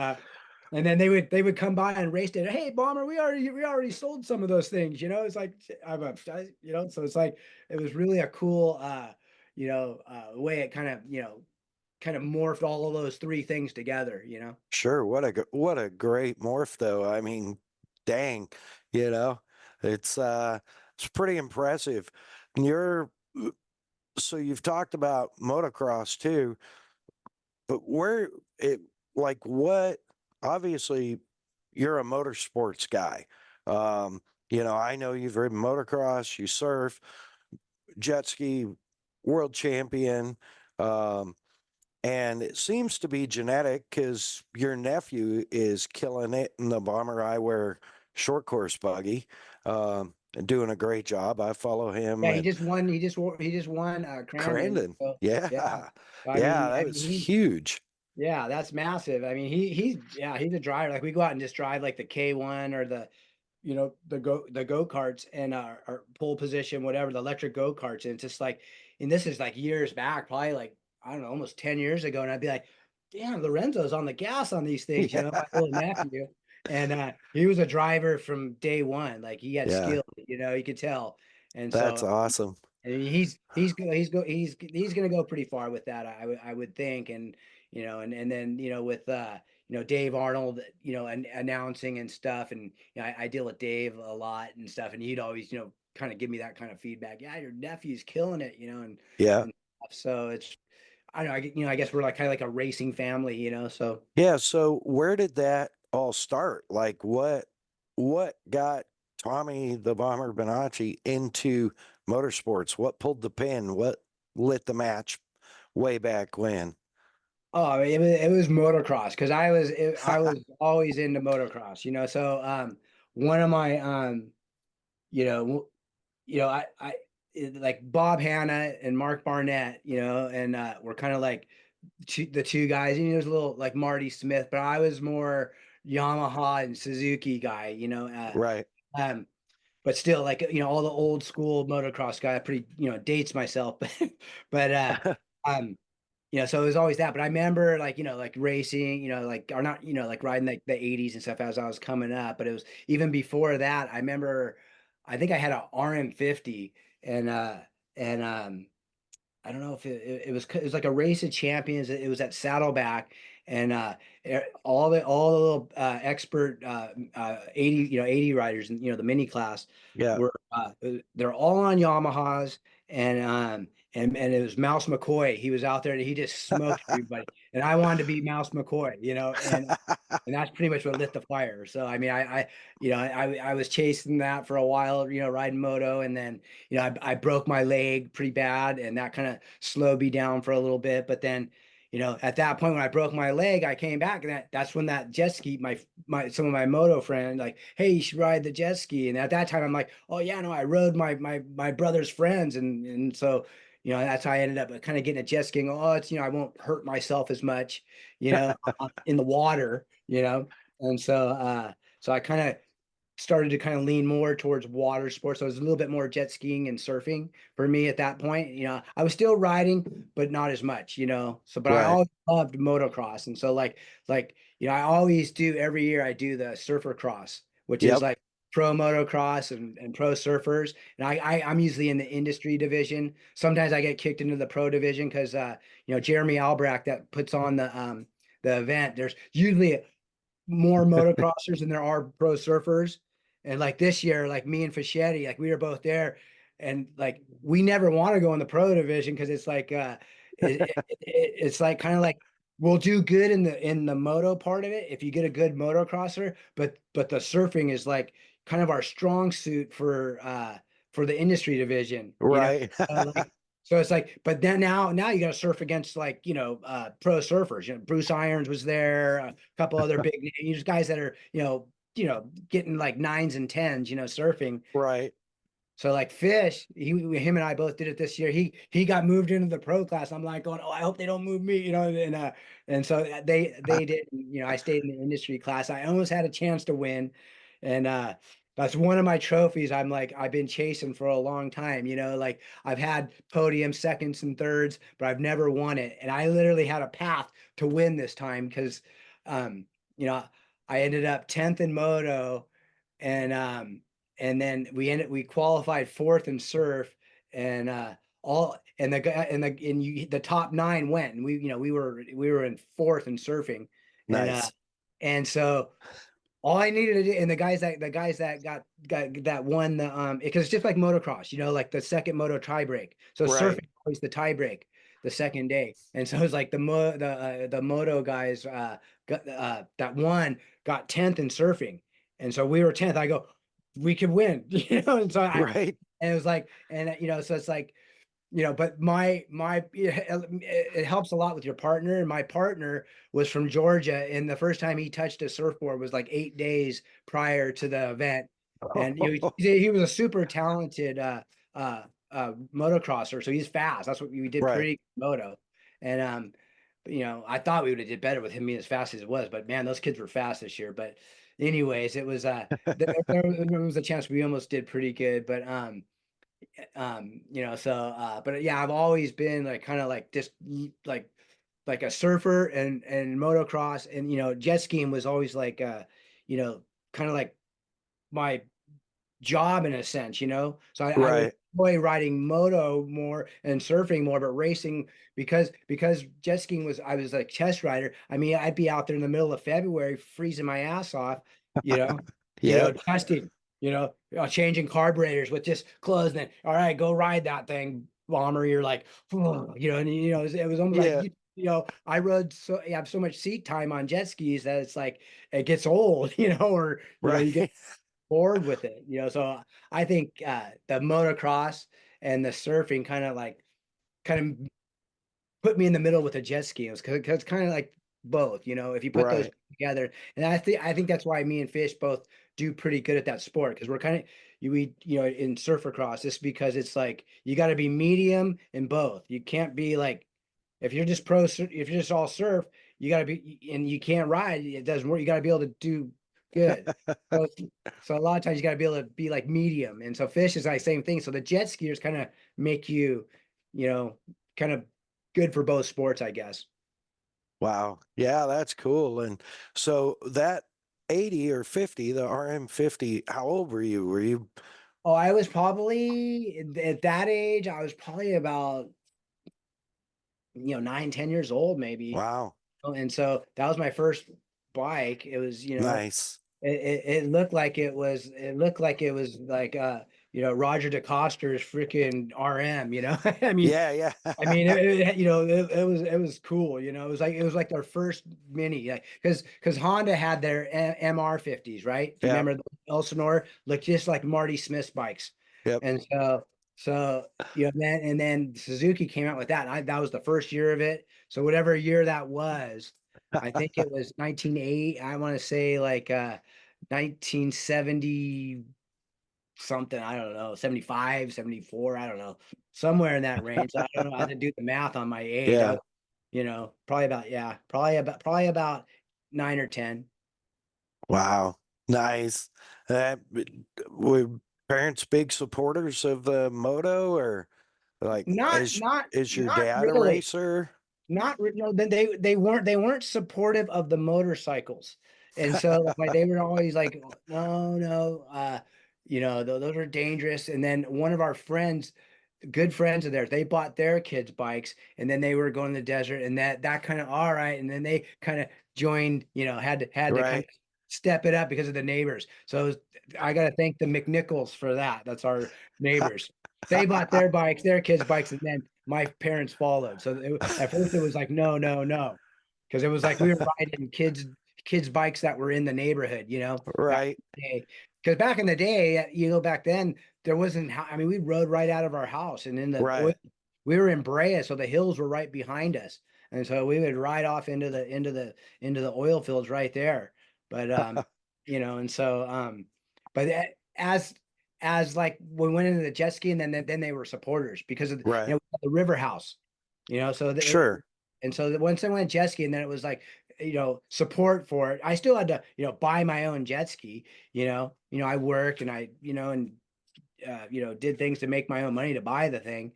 they would come by and race it. Hey, Bomber, we already sold some of those things. You know, it's like you know, so it's like it was really a cool way it kind of, you know, kind of morphed all of those three things together. You know. Sure. What a great morph though. I mean, dang, you know, it's it's pretty impressive. And so you've talked about motocross too, but where it like what obviously you're a motorsports guy. You know, I know you've ridden motocross, you surf, jet ski world champion. Um, and it seems to be genetic because your nephew is killing it in the Bomber Eyewear short course buggy, and doing a great job. I follow him Yeah, he at just won. He just won Crandon. Crandon. So yeah, Yeah. so, Yeah, I that mean was he's huge. yeah, that's massive. I mean he's a driver. Like we go out and just drive like the K1 or the, you know, the go-karts and our pole position, whatever, the electric go-karts. And it's just like, and this is like years back, probably like, I don't know, almost 10 years ago. And I'd be like, damn, Lorenzo's on the gas on these things, you know, my Yeah. little nephew. And he was a driver from day one. Like he had Yeah. skill, you know, you could tell. And That's so awesome. I mean, he's gonna go pretty far with that, I would think. And you know, and then, you know, with you know, Dave Arnold, you know, and announcing and stuff, and you know, I deal with Dave a lot and stuff, and he'd always, you know, kind of give me that kind of feedback. Yeah, your nephew's killing it, you know, Yeah. and stuff. So it's, I don't know, you know, I guess we're like kind of like a racing family, you know. So Yeah. So where did that all start? Like what got Tommy the Bomber Bonacci into motorsports? What pulled the pin? What lit the match way back when? oh, it was motocross, because I was always into motocross, you know. So one of my you know, like Bob Hanna and Mark Barnett, you know, and we're kind of like the two guys. And there's a little like Marty Smith, but I was more Yamaha and Suzuki guy, you know. Right. Um, but still, like, you know, all the old school motocross guy. Pretty, you know, dates myself, but um, you know, so it was always that. But I remember, like, you know, like racing, you know, like, or not, you know, like riding like the 80s and stuff as I was coming up. But it was even before that. I remember, I think I had a RM50, and and I don't know if it was like a race of champions. It was at Saddleback, and all the little expert 80, you know, 80 riders, and you know, the mini class Yeah. were they're all on Yamahas. And and it was Mouse McCoy. He was out there and he just smoked everybody. And I wanted to be Mouse McCoy, you know, and that's pretty much what lit the fire. So I mean, you know, I was chasing that for a while, you know, riding moto, and then, you know, I broke my leg pretty bad, and that kind of slowed me down for a little bit. But then, at that point when I broke my leg, I came back, and that's when that jet ski, some of my moto friends like, hey, you should ride the jet ski. And at that time, I'm like, oh yeah, no, I rode my brother's friends, and so that's how I ended up kind of getting a jet skiing. Oh, it's I won't hurt myself as much, in the water, and so I kind of started to kind of lean more towards water sports. So it was a little bit more jet skiing and surfing for me at that point. I was still riding, but not as much, So, but I Right. always loved motocross. And so I always do every year I do the surfer cross, which is Yep. like pro motocross and pro surfers. And I'm usually in the industry division. Sometimes I get kicked into the pro division because, Jeremy Albrecht that puts on the event, there's usually more motocrossers than there are pro surfers. And like this year, like me and Fischetti, like we were both there, and like we never want to go in the pro division because it's like it's like kind of like we'll do good in the moto part of it if you get a good motocrosser, but the surfing is like kind of our strong suit for the industry division, Right. like so it's like, but then now you got to surf against like pro surfers. Bruce Irons was there, a couple other big names, guys that are getting like 9s and 10s, surfing. Right. So like Fish, him and I both did it this year. He got moved into the pro class. I'm like going, oh, I hope they don't move me, and so they did. I stayed in the industry class. I almost had a chance to win, and that's one of my trophies. I've been chasing for a long time. Like I've had podium seconds and thirds, but I've never won it. And I literally had a path to win this time because, you know, I ended up 10th in moto, and then we qualified 4th in surf, and the top 9 went, and we were in 4th in surfing, and Nice. and so all I needed to do, and the guys that that won the because it's just like motocross, like the second moto tie break. So Right. surfing was the tie break the second day, and so it's like the moto guys that won got 10th in surfing, and so we were 10th. I go, we could win, and so Right. and it was like, and so it's like, but it helps a lot with your partner. And my partner was from Georgia, and the first time he touched a surfboard was like 8 days prior to the event. And he was a super talented motocrosser, so he's fast. That's what we did, Right. pretty good moto. And I thought we would have did better with him being as fast as it was, but man, those kids were fast this year. But anyways, it was there was a chance we almost did pretty good, but but yeah, I've always been like kind of like just like a surfer and motocross, and jet skiing was always like kind of like my job in a sense, so I would Right. enjoy riding moto more and surfing more, but racing, because jet skiing was, I was like test rider. I mean, I'd be out there in the middle of February freezing my ass off, Yep. testing, changing carburetors with just clothes, and then all right, go ride that thing, Bomber. You're like, and it was almost like Yeah. I have so much seat time on jet skis that it's like it gets old, or you get Right. bored with it, so I think the motocross and the surfing kind of put me in the middle with the jet ski. It was because kind of like both, if you put those Right. together. And I think that's why me and Fish both do pretty good at that sport, because we're kind of in surfer cross, just because it's like you got to be medium in both. You can't be like, if you're just if you're just all surf, you got to be, and you can't ride, it doesn't work. You got to be able to do good. So, so a lot of times you got to be able to be like medium. And so Fish is like same thing. So the jet skiers kind of make you, kind of good for both sports, I guess. Wow. Yeah, that's cool. And so that 80 or 50, the RM50, how old were you? Were you? Oh, I was probably at that age, I was probably about 9, 10 years old, maybe. Wow. And so that was my first bike. It was, Nice. it looked like it was like Roger DeCoster's freaking RM, I mean, Yeah. Yeah. it was cool, it was like their first mini, like, because Honda had their MR50s, right? If you Yeah. remember, the Elsinore looked just like Marty Smith's bikes. Yep. And so So, then Suzuki came out with that. And that was the first year of it. So whatever year that was, I think it was 1980. I want to say like 1970 something. I don't know, 75, 74. I don't know, somewhere in that range. I don't know how to do the math on my age. I Yeah. was, probably about, probably about 9 or 10. Wow. Nice. Were parents big supporters of the moto, or like Not, not, is your not dad a really. racer? No, they weren't supportive of the motorcycles, and so like they were always like, no, no, those are dangerous. And then one of our friends, good friends of theirs, they bought their kids bikes, and then they were going to the desert, and that kind of all right, and then they kind of joined, had to kind Right. of step it up because of the neighbors. So I got to thank the McNichols for that. That's our neighbors. They bought their bikes, their kids' bikes, and then my parents followed. So at first it was like, no, no, no, because it was like we were riding kids' bikes that were in the neighborhood, back Right. in the day. Because back in the day, back then there wasn't. I mean, we rode right out of our house, and in the oil, Right. we were in Brea, so the hills were right behind us, and so we would ride off into the oil fields right there. But and so but as like we went into the jet ski, and then they were supporters because of Right. the river house, so Sure. and so once I went jet ski, and then it was like support for it. I still had to buy my own jet ski. I worked, and I did things to make my own money to buy the thing.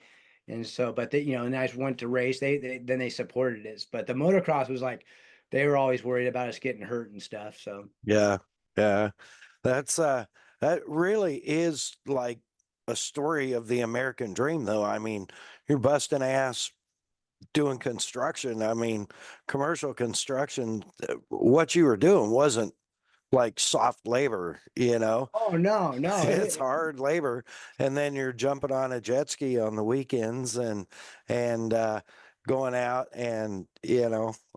And so, but and I just went to race. Then they supported it. But the motocross was like, they were always worried about us getting hurt and stuff. So Yeah. Yeah. That's that really is like a story of the American dream, though. I mean, you're busting ass doing construction. I mean, commercial construction, what you were doing wasn't like soft labor, you know. oh no, no, It's hard labor. And then you're jumping on a jet ski on the weekends and going out and,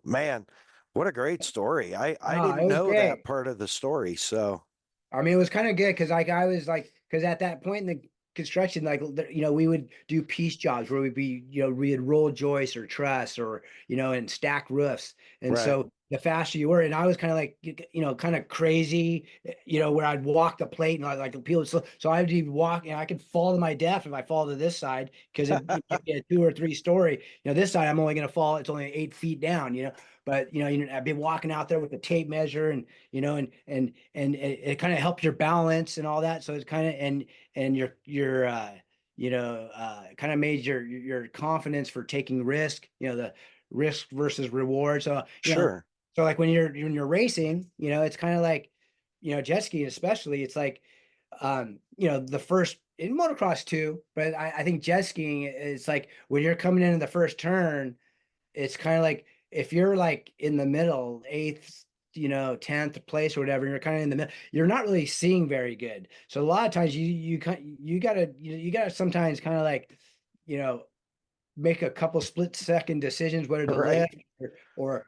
man, what a great story. I no, it didn't was know great. that part of the story. So I mean, it was kind of good because like I was like, because at that point in the construction, like we would do piece jobs where we'd be, we'd roll joists or truss or and stack roofs. And right. so the faster you were, and I was kind of like kind of crazy, where I'd walk the plate and I like people. So I'd be walking, I could fall to my death if I fall to this side because it might be a 2 or 3 story. This side I'm only going to fall. It's only 8 feet down. But I've been walking out there with the tape measure, and it kind of helps your balance and all that. So it's kind of and your kind of made your confidence for taking risk. The risk versus reward. So Sure. so like when you're racing, it's kind of like jet skiing especially. It's like the first in motocross too, but I think jet skiing is like when you're coming into the first turn, it's kind of like if you're like in the middle, eighth, 10th place or whatever, and you're kind of in the middle, you're not really seeing very good. So a lot of times you gotta sometimes kind of like, you know, make a couple split-second decisions whether to Right. lift or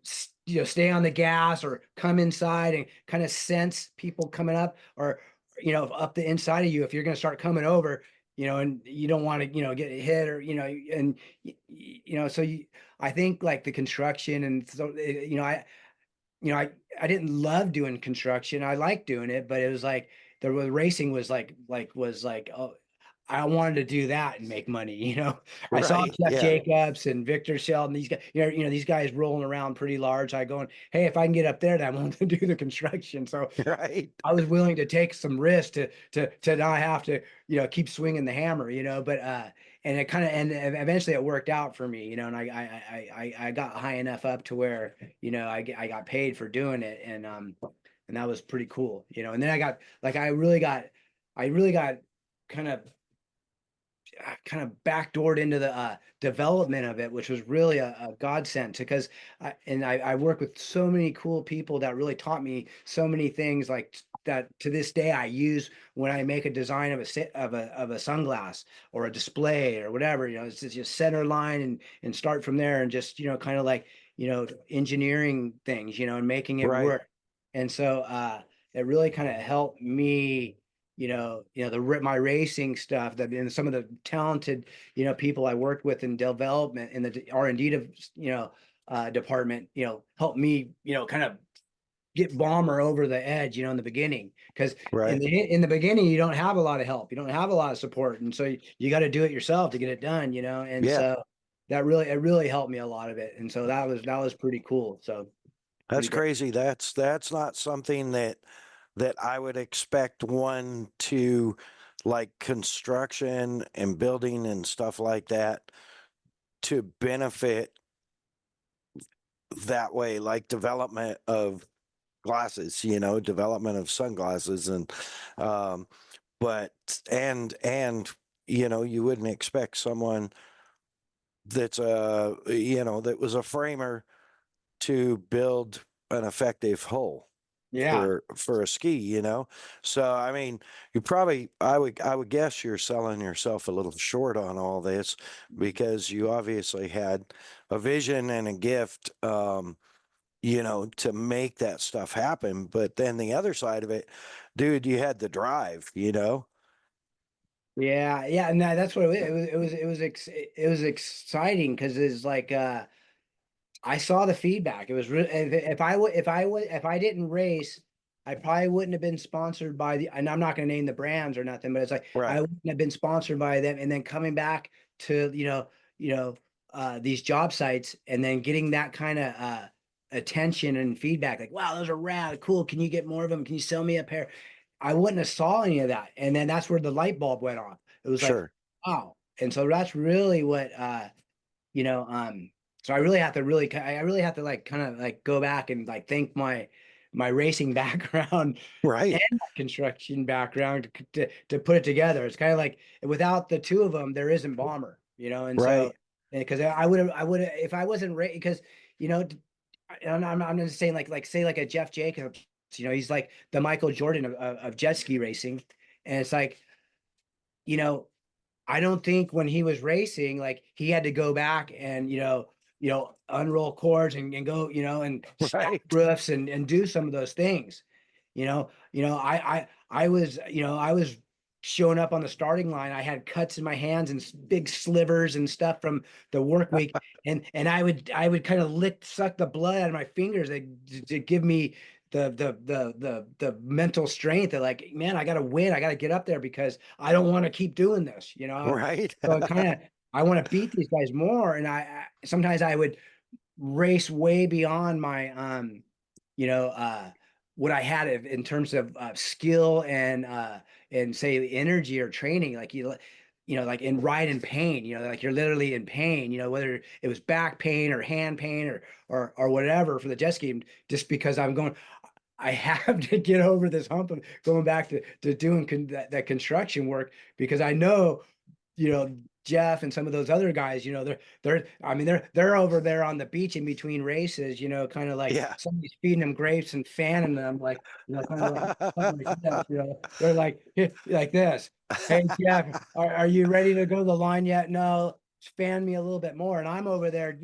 stay on the gas or come inside and kind of sense people coming up or up the inside of you if you're going to start coming over, and you don't want to get hit or and so I think like the construction and so I didn't love doing construction. I liked doing it, but it was like the racing was like, oh, I wanted to do that and make money. I saw Right. Jeff Yeah. Jacobs and Victor Sheldon, these guys, these guys rolling around pretty large. I going, hey, if I can get up there, then I'm willing to do the construction. So Right. I was willing to take some risk to not have to, keep swinging the hammer, but and it kind of and eventually it worked out for me, and I got high enough up to where, I got paid for doing it, and that was pretty cool, and then I got like I really got kind of backdoored into the development of it, which was really a godsend because I work with so many cool people that really taught me so many things like that to this day I use when I make a design of a sunglass or a display or whatever. It's just center line and start from there and just kind of like engineering things and making it Right. work. And so it really kind of helped me my racing stuff, that and some of the talented, people I worked with in development in the R&D, department, helped me, kind of get Bomber over the edge, in the beginning. Because Right. in the beginning, you don't have a lot of help, you don't have a lot of support, and so you got to do it yourself to get it done, And Yeah. so it really helped me a lot of it, and so that was pretty cool. So That's pretty great. crazy. That's not something that I would expect one to, like construction and building and stuff like that, to benefit that way, like development of glasses, development of sunglasses and um but and you wouldn't expect someone that's that was a framer to build an effective hull Yeah. for a ski, so I mean, you probably, I would guess you're selling yourself a little short on all this, because you obviously had a vision and a gift, to make that stuff happen. But then the other side of it, dude, you had the drive. Yeah, and that's what it was exciting, because it's like, I saw the feedback. It was if I didn't race, I probably wouldn't have been sponsored by and I'm not going to name the brands or nothing, but it's like I Right. wouldn't have been sponsored by them, and then coming back to, these job sites, and then getting that kind of attention and feedback, like, wow, those are rad, cool. Can you get more of them? Can you sell me a pair? I wouldn't have saw any of that, and then that's where the light bulb went off. It was like, Sure. wow. And so that's really what, you know, so I really have to, like, kind of like go back and like thank my racing background Right. and my construction background to put it together. It's kind of like, without the two of them, there isn't Bomber, and so, Right. because I would have if I wasn't because, you know, I'm just saying, like say like a Jeff Jacobs, he's like the Michael Jordan of jet ski racing, and it's like, you know, I don't think when he was racing, like, he had to go back and, unroll cords and go, and stack Right. roofs and do some of those things. I was showing up on the starting line. I had cuts in my hands and big slivers and stuff from the work week. And I would kind of suck the blood out of my fingers to give me the mental strength that, like, man, I got to win. I got to get up there because I don't want to keep doing this, Right. So I want to beat these guys more. And sometimes I would race way beyond my, you know, uh, what I had in terms of skill and say energy or training, like, like in ride in pain, like you're literally in pain, whether it was back pain or hand pain or whatever for the jet ski, just because I have to get over this hump of going back to doing that construction work, because I know, Jeff and some of those other guys, I mean, they're over there on the beach in between races, kind of like Yeah. somebody's feeding them grapes and fanning them, like, kind of like something like this, they're like, like this. Hey, Jeff, are you ready to go to the line yet? No, fan me a little bit more. And I'm over there,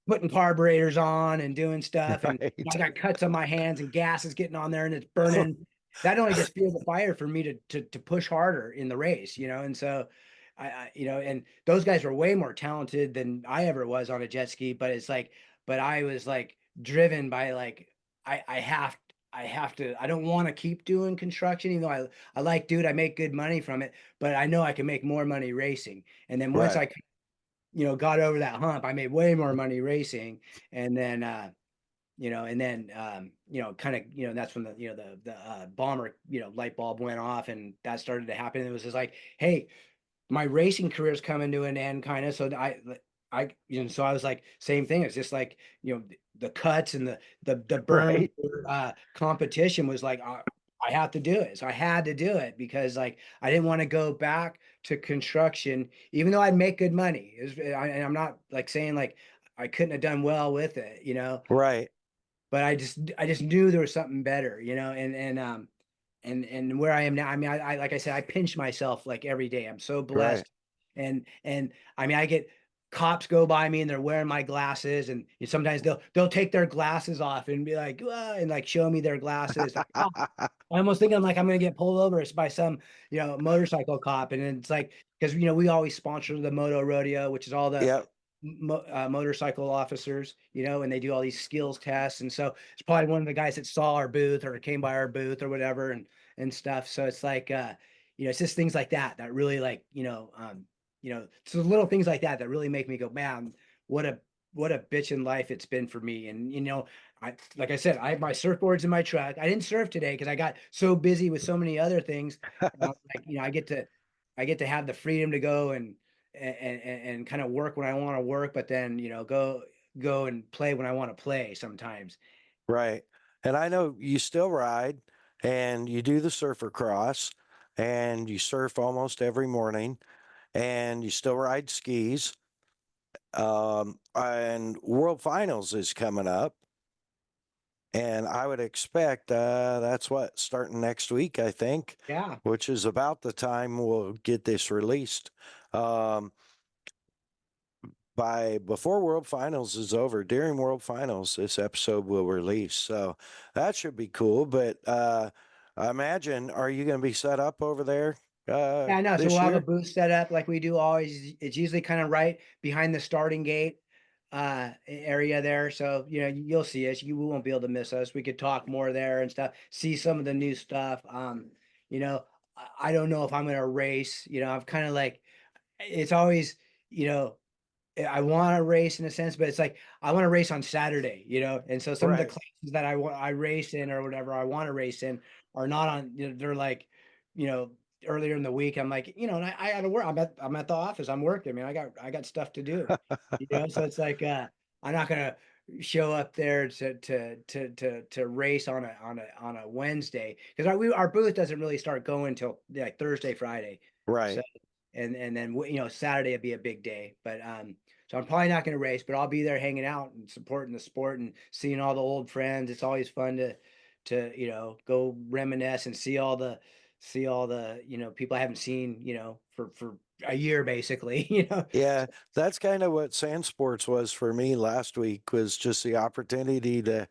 putting carburetors on and doing stuff, and Right. I got cuts on my hands and gas is getting on there and it's burning. That only just fuels the fire for me to push harder in the race, and so and those guys were way more talented than I ever was on a jet ski, but it's like, but I was like driven by, like, I don't want to keep doing construction, even though I like, dude, I make good money from it, but I know I can make more money racing. And then once Right. I got over that hump, I made way more money racing. And then, kind of, that's when the Bomber, light bulb went off, and that started to happen. It was just like, hey, my racing career is coming to an end, kind of. So so I was like, same thing. It's just like, the cuts and the burn, Right. competition was like, I have to do it. So I had to do it, because, like, I didn't want to go back to construction, even though I'd make good money. And I'm not like saying like I couldn't have done well with it, Right. but I just knew there was something better, and where I am now. I mean, like I said, I pinch myself like every day. I'm so Right. blessed. And I mean, I get cops go by me and they're wearing my glasses, and sometimes they'll take their glasses off and be like, and like show me their glasses. Like, oh, I almost think I'm gonna get pulled over by some, motorcycle cop. And it's like, because we always sponsor the moto rodeo, which is all the Yep. motorcycle officers, and they do all these skills tests. And so it's probably one of the guys that saw our booth or came by our booth or whatever, and stuff. So it's like, it's just things like that that really, like, so little things like that that really make me go, man, what a bitchin' life it's been for me. And like I said, I have my surfboards in my truck. I didn't surf today because I got so busy with so many other things. Like, I get to have the freedom to go and kind of work when I want to work, but then go and play when I want to play sometimes. Right. And I know you still ride and you do the surfer cross and you surf almost every morning and you still ride skis. And World Finals is coming up. And I would expect that's starting next week, I think, Yeah. which is about the time we'll get this released. Before World Finals is over, during World Finals, this episode will release. So that should be cool. But I imagine, are you going to be set up over there Yeah, I know. So this we'll have a year? booth set up like we do always. It's usually kind of right behind the starting gate area there. So, you'll see us. You won't be able to miss us. We could talk more there and stuff, see some of the new stuff. You know, I don't know if I'm gonna race. I've kind of like, it's always, you know, I want to race in a sense, but it's like I want to race on Saturday, and so some of the Right. classes that I race in or whatever I want to race in are not on. They're like, you know, earlier in the week. I'm like, and I got to work. I'm at the office. I'm working, man. I got stuff to do, So it's like I'm not gonna show up there to race on a Wednesday because our booth doesn't really start going until like Thursday, Friday. So Right. and then Saturday would be a big day, but so I'm probably not going to race, but I'll be there hanging out and supporting the sport and seeing all the old friends. It's always fun to go reminisce and see all the people I haven't seen for a year basically. Yeah, that's kind of what sand sports was for me last week, was just the opportunity to,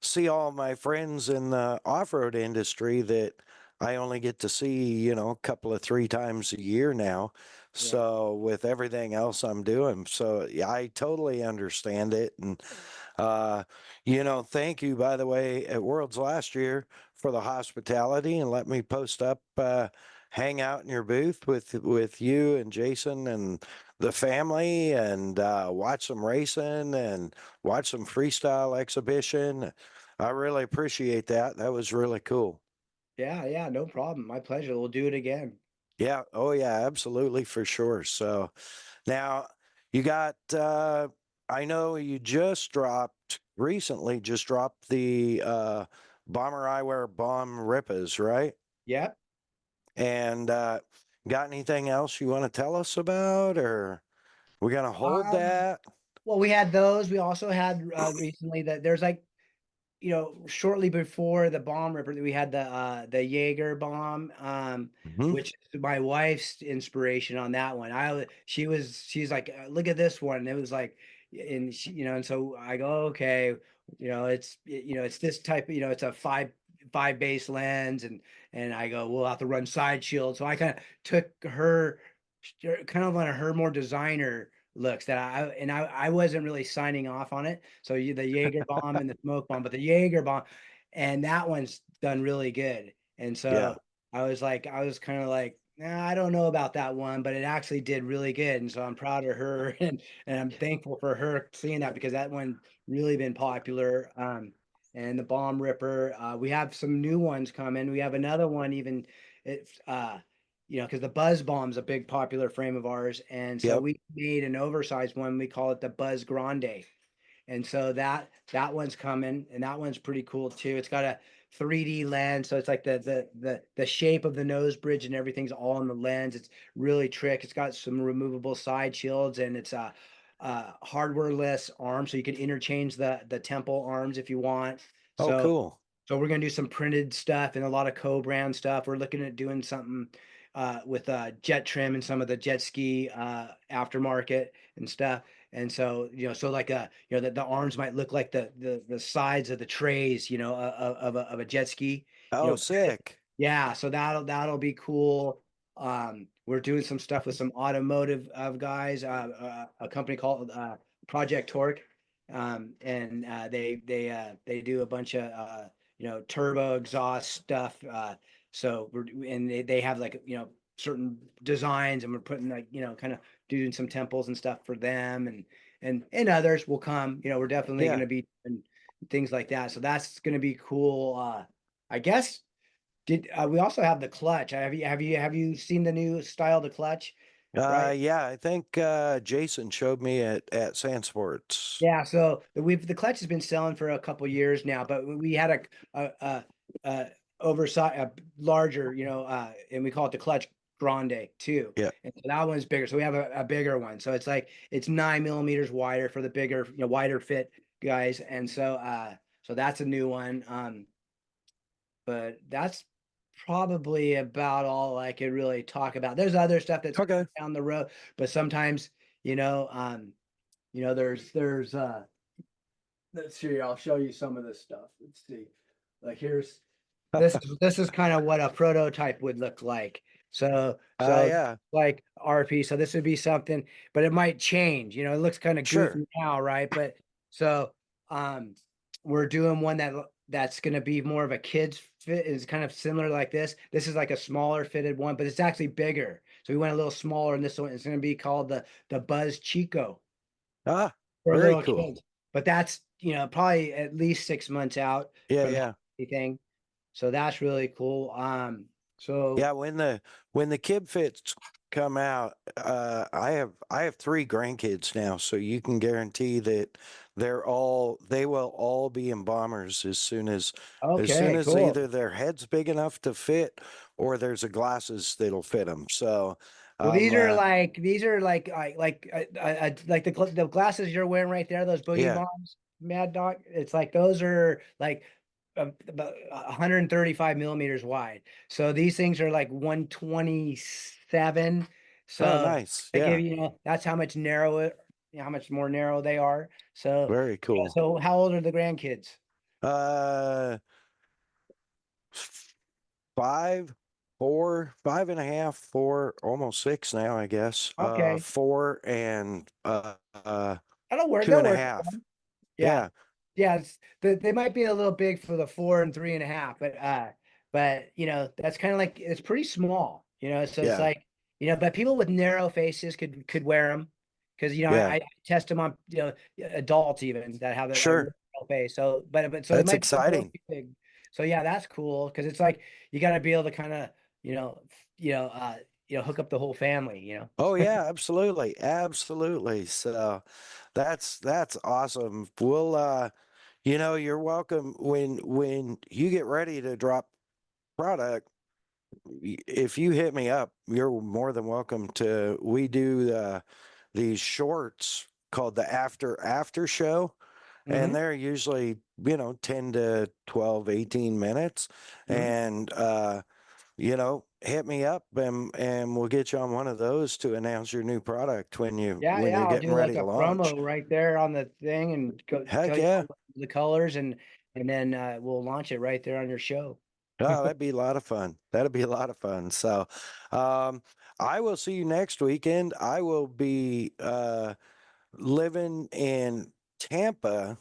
see all my friends in the off-road industry that I only get to see, a couple of 3 times a year now. Yeah. So with everything else I'm doing. So yeah, I totally understand it. And uh, thank you, by the way, at Worlds last year for the hospitality and let me post up hang out in your booth with you and Jason and the family and watch some racing and watch some freestyle exhibition. I really appreciate that. That was really cool. Yeah, no problem. My pleasure. We'll do it again. Yeah. Oh yeah, absolutely for sure. So now you got I know you just dropped the Bomber Eyewear Bomb Rippas, right? Yep. And got anything else you want to tell us about, or we gonna hold Um, that? well, we had those. We also had recently that there's like, shortly before the bomb ripper, we had the Jaeger bomb, Mhm. which is my wife's inspiration on that one. She's like, look at this one. And it was like, and and so I go, okay, it's this type, it's a five base lens, and I go, we'll have to run side shield. So I kind of took her kind of on her more designer looks that I wasn't really signing off on it. So the Jaeger bomb and the smoke bomb, but the Jaeger bomb, and that one's done really good. And so Yeah. I was kind of like, nah, I don't know about that one, but it actually did really good. And so I'm proud of her and I'm thankful for her seeing that because that one really been popular. And the bomb ripper, we have some new ones coming. We have another one even. It's because the Buzz Bomb's a big popular frame of ours, and so Yep. we made an oversized one. We call it the Buzz Grande, and so that one's coming, and that one's pretty cool too. It's got a 3D lens, so it's like the shape of the nose bridge and everything's all in the lens. It's really trick. It's got some removable side shields, and it's a hardware-less arm, so you can interchange the temple arms if you want. Oh, So cool. so we're gonna do some printed stuff and a lot of co-brand stuff. We're looking at doing something with jet trim and some of the jet ski aftermarket and stuff. And so, so like the arms might look like the sides of the trays, of a jet ski, Oh, sick. yeah. So that'll be cool. We're doing some stuff with some automotive guys, a company called Project Torque, and they do a bunch of turbo exhaust stuff. So they have like certain designs, and we're putting like kind of doing some temples and stuff for them, and others will come. We're definitely Yeah. going to be doing things like that. So that's going to be cool. I guess we also have the clutch. Have you seen the new style, the clutch? Right. Yeah, I think Jason showed me at Sand Sports. Yeah. So the clutch has been selling for a couple years now, but we had a oversized, a larger, and we call it the clutch grande too. Yeah. And so that one's bigger. So we have a bigger one. So it's 9 millimeters wider for the bigger, wider fit guys. And so that's a new one. But that's probably about all I could really talk about. There's other stuff that's Okay. down the road, but sometimes, there's let's see, I'll show you some of this stuff. Let's see. Like this is kind of what a prototype would look like. So Yeah. like RP. So this would be something, but it might change. It looks kind of Sure. goofy now, right? But so we're doing one that's going to be more of a kid's fit, is kind of similar like this. This is like a smaller fitted one, but it's actually bigger. So we went a little smaller, and this one is going to be called the Buzz Chico Ah, for very little cool. kids. But that's probably at least 6 months out Yeah, from yeah. anything. So that's really cool. So Yeah, when the kid fits come out, I have 3 grandkids now, so you can guarantee that they will all be in bombers as soon okay, as cool. either their head's big enough to fit or there's a glasses that'll fit them. So Well, these are like the glasses you're wearing right there, those boogie yeah. bombs, Mad Dog. It's like those are like about 135 millimeters wide. So these things are like 127. Oh, So nice. I give Yeah, that's how much how much more narrow they are. So very yeah. cool. So how old are the grandkids? Uh, 5, 4, 5.5, 4, almost 6 now, I guess. Okay, 4 and that'll work. two They'll and a work. half. Yeah. Yeah, Yeah, they might be a little big for the 4 and 3.5, but that's kind of like it's pretty small, so it's yeah, like, but people with narrow faces could wear them because yeah. I test them on adults even that have a Sure. narrow face. So but so it That's might be a little exciting. too big. So yeah, that's cool because it's like you got to be able to kind of hook up the whole family. Oh yeah, absolutely. Absolutely. So that's awesome. We'll you're welcome when you get ready to drop product. If you hit me up, you're more than welcome to. We do these shorts called the after show, and Hmm. they're usually 10 to 12, 18 minutes. Hmm. And hit me up, and we'll get you on one of those to announce your new product when Yeah, you're I'll getting do like ready a to launch. promo right there on the thing and Heck tell you yeah. all the colors, and then we'll launch it right there on your show. Oh, that'd be a lot of fun. That'd be a lot of fun. So, um, I will see you next weekend. I will be living in Tampa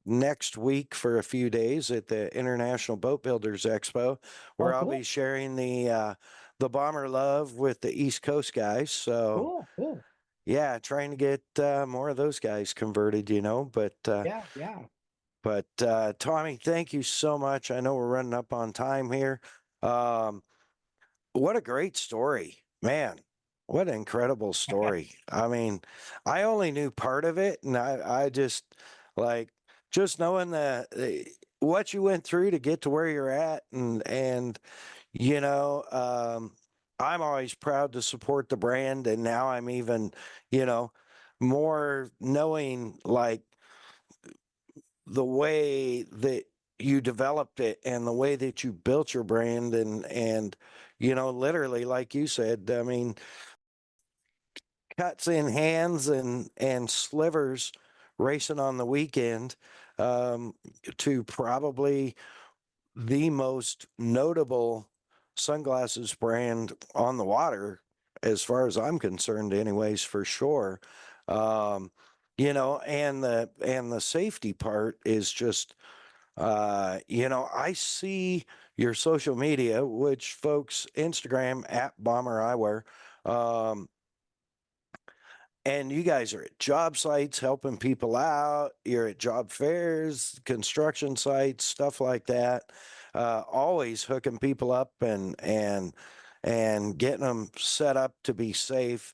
next week for a few days at the International Boat Builders Expo, Oh, where I'll cool, be sharing the bomber love with the East Coast guys. So, cool, cool. yeah, trying to get more of those guys converted, Yeah, yeah. but Tommy, thank you so much. I know we're running up on time here. Um, what a great story, man. What an incredible story. I mean, I only knew part of it, and I just like just knowing what you went through to get to where you're at, and you know, um, I'm always proud to support the brand, and now I'm even, you know, more knowing like the way that you developed it and the way that you built your brand and literally, like you said, I mean, cuts in hands and slivers racing on the weekend, um, to probably the most notable sunglasses brand on the water, as far as I'm concerned, anyways, for sure. Um, and the safety part is just, I see your social media, which folks, Instagram at Bomber Eyewear. Um, and you guys are at job sites helping people out. You're at job fairs, construction sites, stuff like that. Always hooking people up and getting them set up to be safe.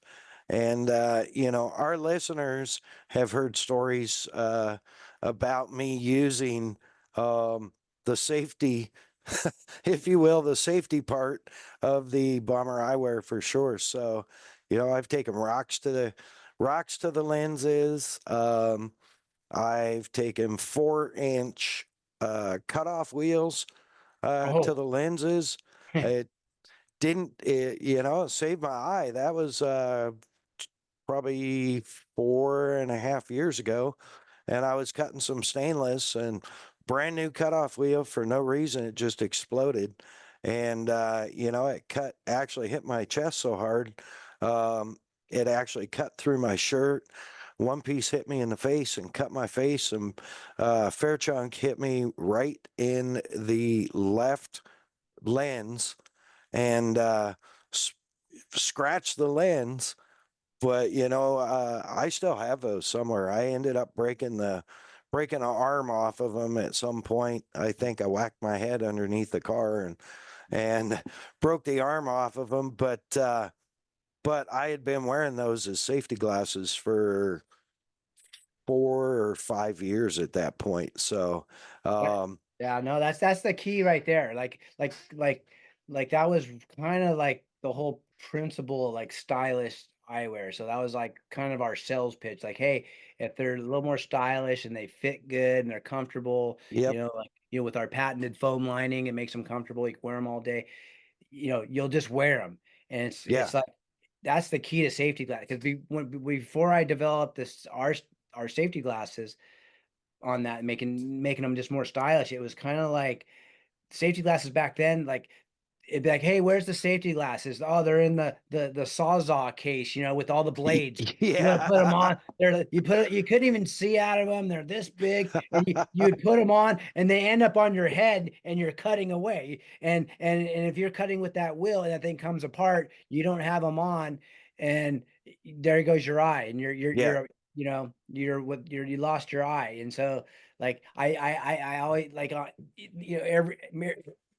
And our listeners have heard stories about me using the safety, if you will, the safety part of the Bomber Eyewear for sure. So, I've taken rocks to the lenses. I've taken 4-inch cutoff wheels Oh, to the lenses. It didn't, it saved my eye. That was probably 4.5 years ago. And I was cutting some stainless and brand new cutoff wheel for no reason. It just exploded. And, it actually hit my chest so hard. It actually cut through my shirt. One piece hit me in the face and cut my face, and fair chunk hit me right in the left lens and scratched the lens. But I still have those somewhere. I ended up breaking an arm off of them at some point. I think I whacked my head underneath the car and broke the arm off of them. But I had been wearing those as safety glasses for 4 or 5 years at that point. So, yeah. um, Yeah, no, that's the key right there. Like that was kind of like the whole principle of like stylish eyewear. So that was like kind of our sales pitch. Like, hey, if they're a little more stylish and they fit good and they're comfortable, yep, with our patented foam lining, it makes them comfortable. You can wear them all day. You'll just wear them, and yeah, it's like that's the key to safety glass. Because before I developed our safety glasses on that, making them just more stylish. It was kind of like safety glasses back then, like it'd be like, hey, where's the safety glasses? Oh, they're in the Sawzall case, with all the blades. You want to put them yeah, on. You couldn't even see out of them. They're this big, and you would put them on, and they end up on your head, and you're cutting away. And if you're cutting with that wheel and that thing comes apart, you don't have them on, and there goes your eye, and yeah. you lost your eye. And so like I always like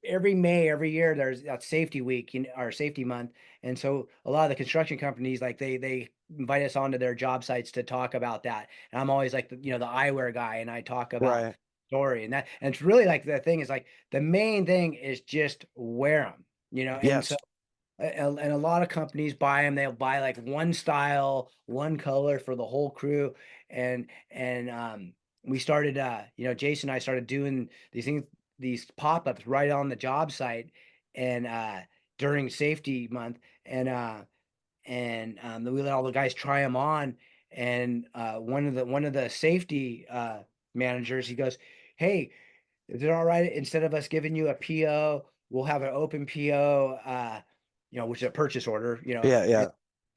every May, every year, there's a safety week, or safety month. And so a lot of the construction companies, like they invite us onto their job sites to talk about that. And I'm always like the eyewear guy, and I talk about Right. story, and it's really like the thing is like the main thing is just wear them, and so Yes. and a lot of companies buy them. They'll buy like one style, one color for the whole crew. And we started, Jason and I started doing these things, these pop-ups right on the job site, and during safety month. And we let all the guys try them on. And one of the safety managers, he goes, hey, is it all right, instead of us giving you a PO, we'll have an open PO, which is a purchase order, Yeah, and yeah.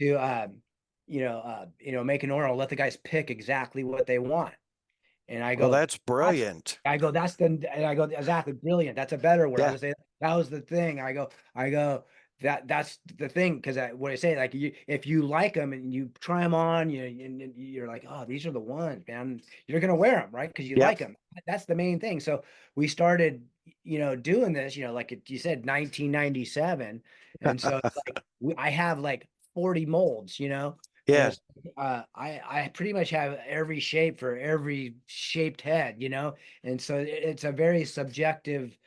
to make an order, let the guys pick exactly what they want. And I Well, go, that's brilliant. and I go, exactly, brilliant. That's a better word. I Yeah. was gonna say that was the thing. I go, that's the thing. Because what I say, like, if you like them and you try them on, and you're like, oh, these are the ones, man. You're gonna wear them, right? Because you Yep. like them. That's the main thing. So we started, doing this, like you said, 1997, and so it's like I have like 40 molds, and Yeah. it's I pretty much have every shape for every shaped head, and so it's a very subjective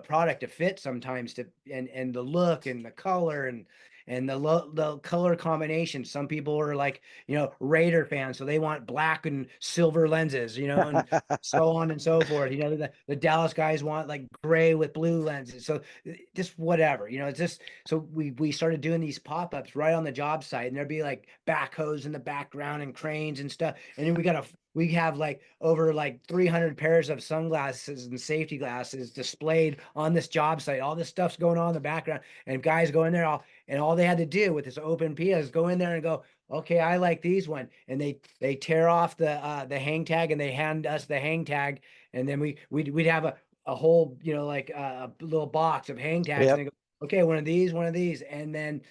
product to fit sometimes and the look and the color and the color combination. Some people are like, Raider fans, so they want black and silver lenses, and so on and so forth. The Dallas guys want like gray with blue lenses. So just whatever, it's just, so we started doing these pop-ups right on the job site, and there'd be like backhoes in the background and cranes and stuff. And then we have like over like 300 pairs of sunglasses and safety glasses displayed on this job site. All this stuff's going on in the background, and guys go in there and all they had to do with this open PIA is go in there and go, okay, I like these one. And they tear off the hang tag and they hand us the hang tag. And then we'd have a whole, like a little box of hang tags. Yep. And they go, okay, one of these. And then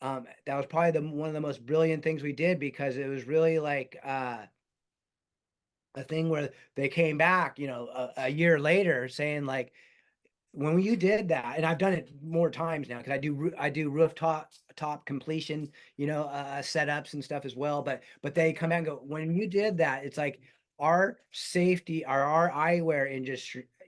that was probably one of the most brilliant things we did, because it was really like a thing where they came back, a year later saying like, when you did that, and I've done it more times now because I do rooftop completion, setups and stuff as well. But they come out and go, when you did that, it's like our safety, our eyewear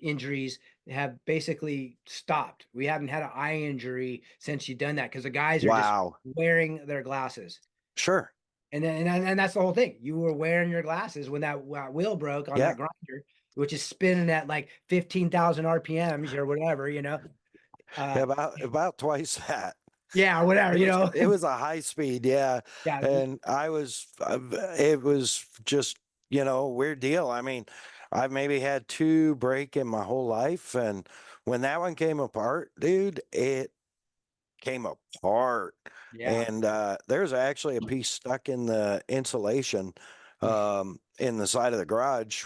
injuries have basically stopped. We haven't had an eye injury since you've done that, because the guys are just Wow. wearing their glasses. Sure. And that's the whole thing. You were wearing your glasses when that wheel broke on Yeah. that grinder, which is spinning at like 15,000 RPMs or whatever, About twice that. yeah, whatever, It was a high speed, yeah. yeah, And it was just, a weird deal. I mean, I've maybe had two break in my whole life. And when that one came apart, dude, it came apart. yeah, And there's actually a piece stuck in the insulation in the side of the garage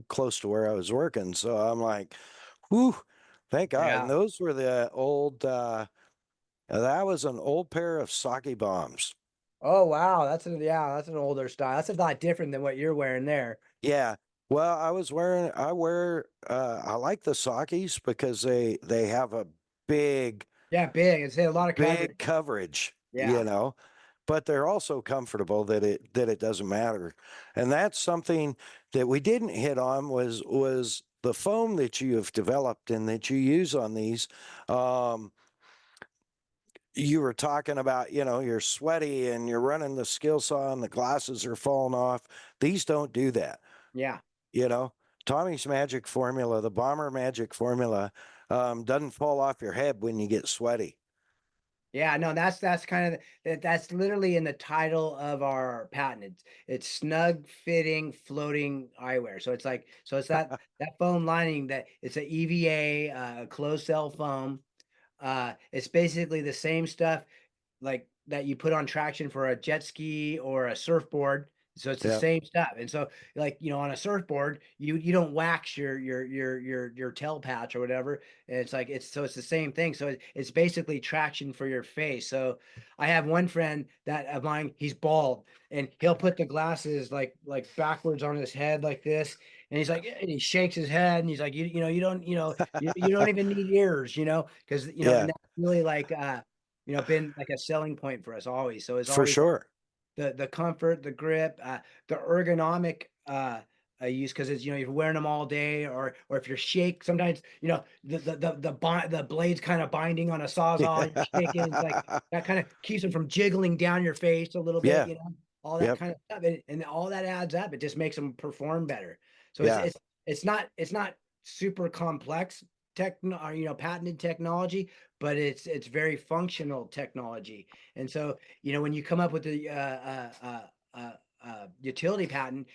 close to where I was working. So I'm like, whew, thank God. And yeah. those were the old that was an old pair of sake bombs. Oh wow, that's an older style. That's a lot different than what you're wearing there. Yeah. Well, I like the sakis because they have a big Yeah, big. It's a lot of coverage. big coverage, Yeah, but they're also comfortable that it doesn't matter. And that's something that we didn't hit on was the foam that you have developed and that you use on these. You were talking about, you're sweaty and you're running the skill saw and the glasses are falling off. These don't do that. yeah. You know, Tommy's magic formula, the Bomber magic formula, doesn't fall off your head when you get sweaty. Yeah, no, that's kind of that's literally in the title of our patent. It's snug fitting floating eyewear. So it's like, it's that foam lining, that it's a EVA, closed cell foam. It's basically the same stuff like that you put on traction for a jet ski or a surfboard. So it's the Yeah, same stuff. And so like, on a surfboard, you don't wax your tail patch or whatever. And it's like, it's the same thing. So it's basically traction for your face. So I have one friend that of mine, he's bald, and he'll put the glasses like backwards on his head like this. And he's like, and he shakes his head and he's like, you don't, you don't even need ears, because, yeah, and that's really like, been like a selling point for us always. So it's for always sure. the comfort, the grip, the ergonomic use, because it's, you're wearing them all day, or if you're sometimes the blades kind of binding on a sawzall, you're shaking. It's like that kind of keeps them from jiggling down your face a little bit, Yeah, all that yep, kind of stuff, and all that adds up. It just makes them perform better. So yeah, it's not super complex patented technology, but it's very functional technology. And so, when you come up with the utility patent,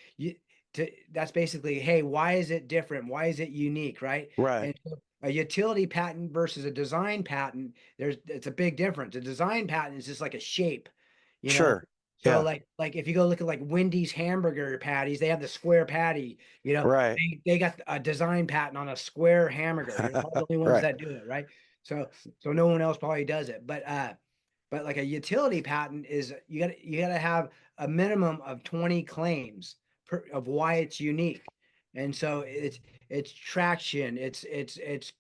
that's basically, hey, why is it different? Why is it unique, right? right. And so a utility patent versus a design patent, it's a big difference. A design patent is just like a shape, you know. Sure. So Yeah, like if you go look at like Wendy's hamburger patties, they have the square patty, right. they got a design patent on a square hamburger. They're probably the only ones Right. that do it, right? So no one else probably does it. But like a utility patent is, you gotta have a minimum of 20 claims of why it's unique. And so it's traction, it's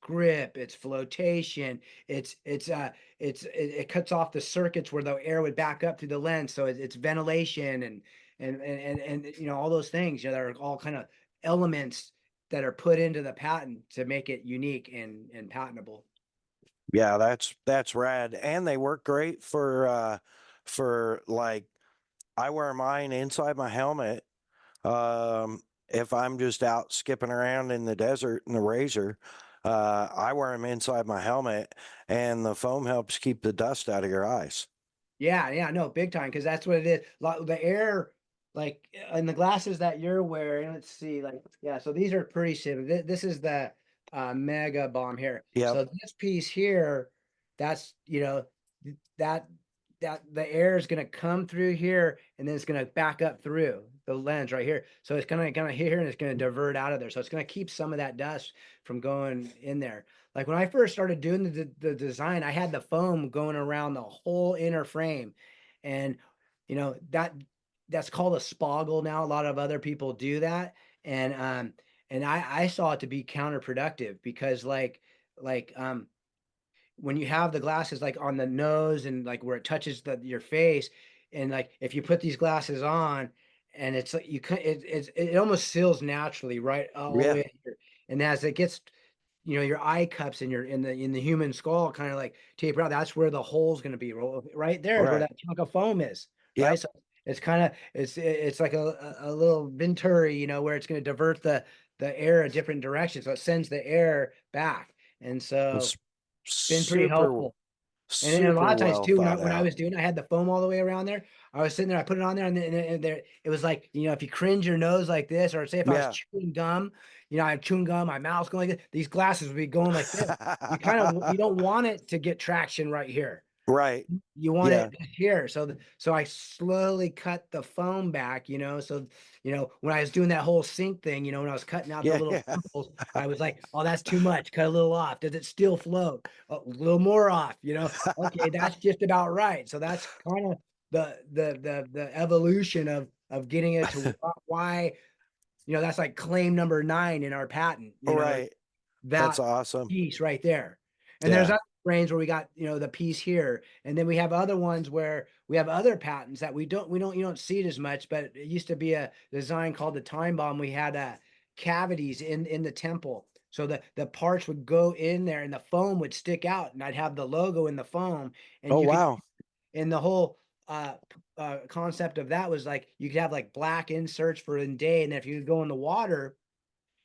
grip, it's flotation, it cuts off the circuits where the air would back up through the lens. So it's ventilation and all those things, that are all kind of elements that are put into the patent to make it unique and patentable. Yeah, that's rad. And they work great for like I wear mine inside my helmet. If I'm just out skipping around in the desert in the razor, I wear them inside my helmet, and the foam helps keep the dust out of your eyes. Yeah, no, big time, because that's what it is. The air, like in the glasses that you're wearing, let's see, like, yeah, so these are pretty simple. This is the Mega Bomb here. Yep. So this piece here, that's, that the air is going to come through here, and then it's going to back up through the lens right here. So it's going to hit here, and it's going to divert out of there. So it's going to keep some of that dust from going in there. Like when I first started doing the design, I had the foam going around the whole inner frame, and that's called a spoggle now. A lot of other people do that, and I saw it to be counterproductive, because when you have the glasses like on the nose and like where it touches your face, and like if you put these glasses on, and it's like it almost seals naturally right all the Yeah. way here. And as it gets, your eye cups and in the human skull kind of like taper out, that's where the hole's going to be right there, is where Right. that chunk of foam is. Right. Yep. So it's kind of it's like a little venturi, where it's going to divert the air a different direction, so it sends the air back. And so It's been pretty super, helpful. And a super lot of times well too, when I thought when I out. was doing, I had the foam all the way around there. I was sitting there, I put it on there, and there it was like, if you cringe your nose like this, or say if I was Yeah. chewing gum, I'm chewing gum, my mouth's going like this, these glasses would be going like this. You don't want it to get traction right here. Right. You want Yeah. it here. So I slowly cut the foam back, so when I was doing that whole sync thing, when I was cutting out the Yeah. little Yeah. pimples, I was like, oh, that's too much. Cut a little off. Does it still float? A little more off, okay, that's just about right. So that's kind of the evolution of getting it to why, that's like claim number 9 in our patent, Right. That's that awesome. piece right there. And there's Yeah. other frames where we got, the piece here. And then we have other ones where we have other patents that you don't see it as much, but it used to be a design called the Time Bomb. We had cavities in the temple. So the parts would go in there and the foam would stick out, and I'd have the logo in the foam. And Oh, you could, wow. and the whole concept of that was like, you could have like black inserts for in day. And if you go in the water,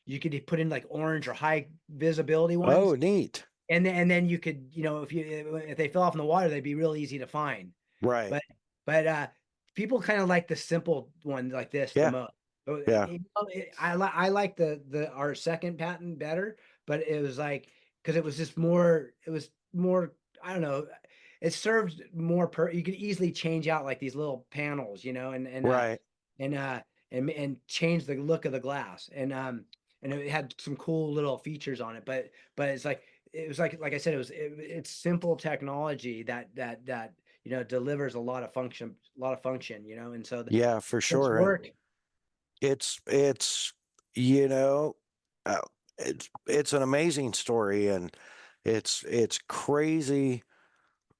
you could put in like orange or high visibility ones. Oh, neat. And then you could, if they fell off in the water, they'd be real easy to find. Right. But people kind of like the simple one like this the Yeah. most. Yeah. I like our second patent better, but it was like, because it was just more, I don't know, it served more you could easily change out like these little panels, Right. and change the look of the glass, and it had some cool little features on it, but it's like, it was like I said, it's simple technology that delivers a lot of function, and so Yeah, for it's sure. And work. it's you know uh, it's an amazing story, and it's crazy,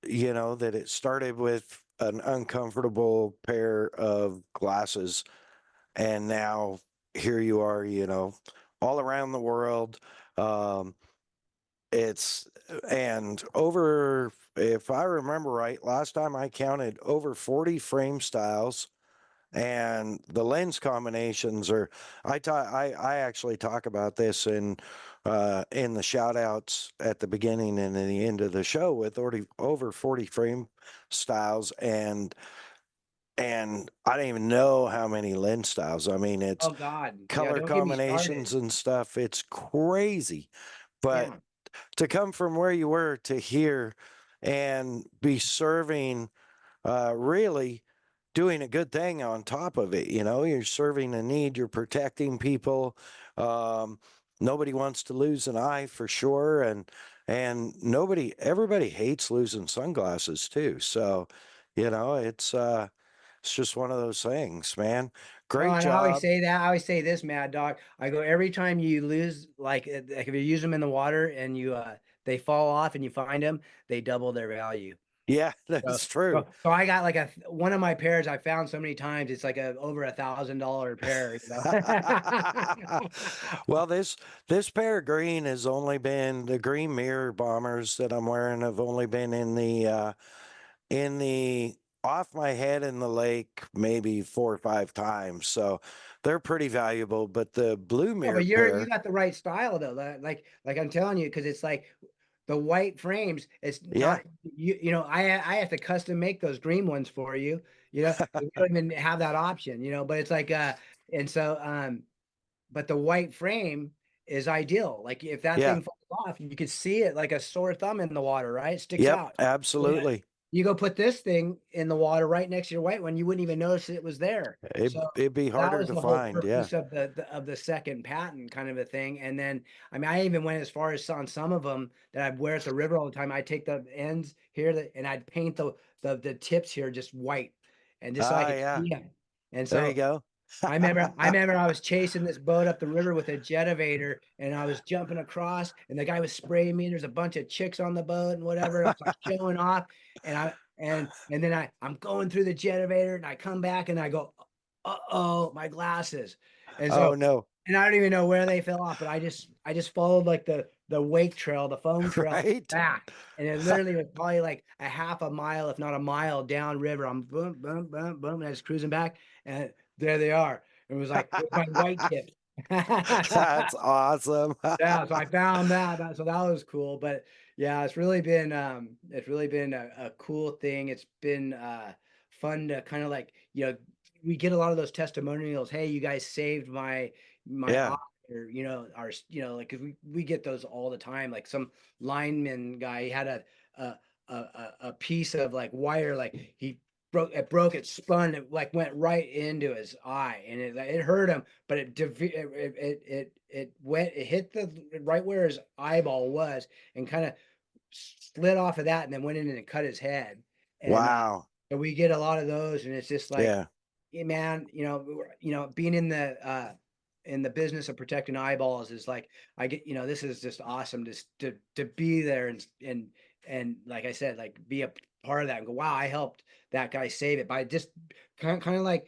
that it started with an uncomfortable pair of glasses, and now here you are, all around the world. um it's and over, if I remember right, last time I counted, over 40 frame styles, and the lens combinations are, I actually talk about this in the shout outs at the beginning and in the end of the show, with over 40 frame styles, and I don't even know how many lens styles. I mean, it's Oh God, yeah, color don't get me started. combinations and stuff. It's crazy. But Yeah. to come from where you were to here and be serving, really doing a good thing on top of it. You're serving a need, you're protecting people. Um, Nobody wants to lose an eye, for sure. And everybody hates losing sunglasses too. So, it's just one of those things, man. No, Great and I always job. say that. I always say this, Mad Dog. I go, every time you lose, like if you use them in the water and they fall off and you find them, they double their value. Yeah, So, that's true. so I got like one of my pairs I found so many times, it's like over $1,000 pair, you know? Well, this pair of green has only been the green mirror bombers that I'm wearing have only been in the off my head in the lake maybe 4 or 5 times. So they're pretty valuable. But the blue No, mirror but you pair, got the right style though. Like I'm telling you, because it's like the white frames. It's yeah, not you know. I have to custom make those green ones for you. You know, we don't even have that option. You know, but it's like and so but the white frame is ideal. Like if that yeah, thing falls off, you could see it like a sore thumb in the water, right? It sticks yep, out. Yeah. absolutely. You go put this thing in the water right next to your white one, you wouldn't even notice it was there. So It'd be that harder was to the whole find. Yeah. purpose of the second patent kind of a thing. And then I mean, I even went as far as on some of them that I'd wear at the river all the time. I'd take the ends here and I'd paint the tips here just white, and just so I Ah, could yeah. see them. And There you so go. I remember I was chasing this boat up the river with a jetivator, and I was jumping across, and the guy was spraying me. And there's a bunch of chicks on the boat and whatever. And I was like showing off, and then I'm going through the jetivator, and I come back and I go, oh, my glasses. And Oh so, no. and I don't even know where they fell off, but I just followed like the wake trail, the foam trail Right? back. And it literally was probably like a half a mile, if not a mile down river. I'm boom, boom, boom, boom, and I was cruising back, and there they are. It was like it was my white tip. That's awesome. Yeah, so I found so that was cool. But yeah, it's really been a cool thing. It's been fun to kind of like, we get a lot of those testimonials. Hey, you guys saved my eye, Yeah. or our, like, 'cause we get those all the time. Like some lineman guy, he had a piece of like wire, like it spun, it like went right into his eye, and it hurt him, but it hit the right where his eyeball was, and kind of slid off of that, and then went in and cut his head. And Wow. and we get a lot of those, and it's just like, Yeah. hey, man, being in the business of protecting eyeballs is like, I get, this is just awesome to be there, and like I said, like be a part of that and go, wow, I helped that guy save it by just kind of like,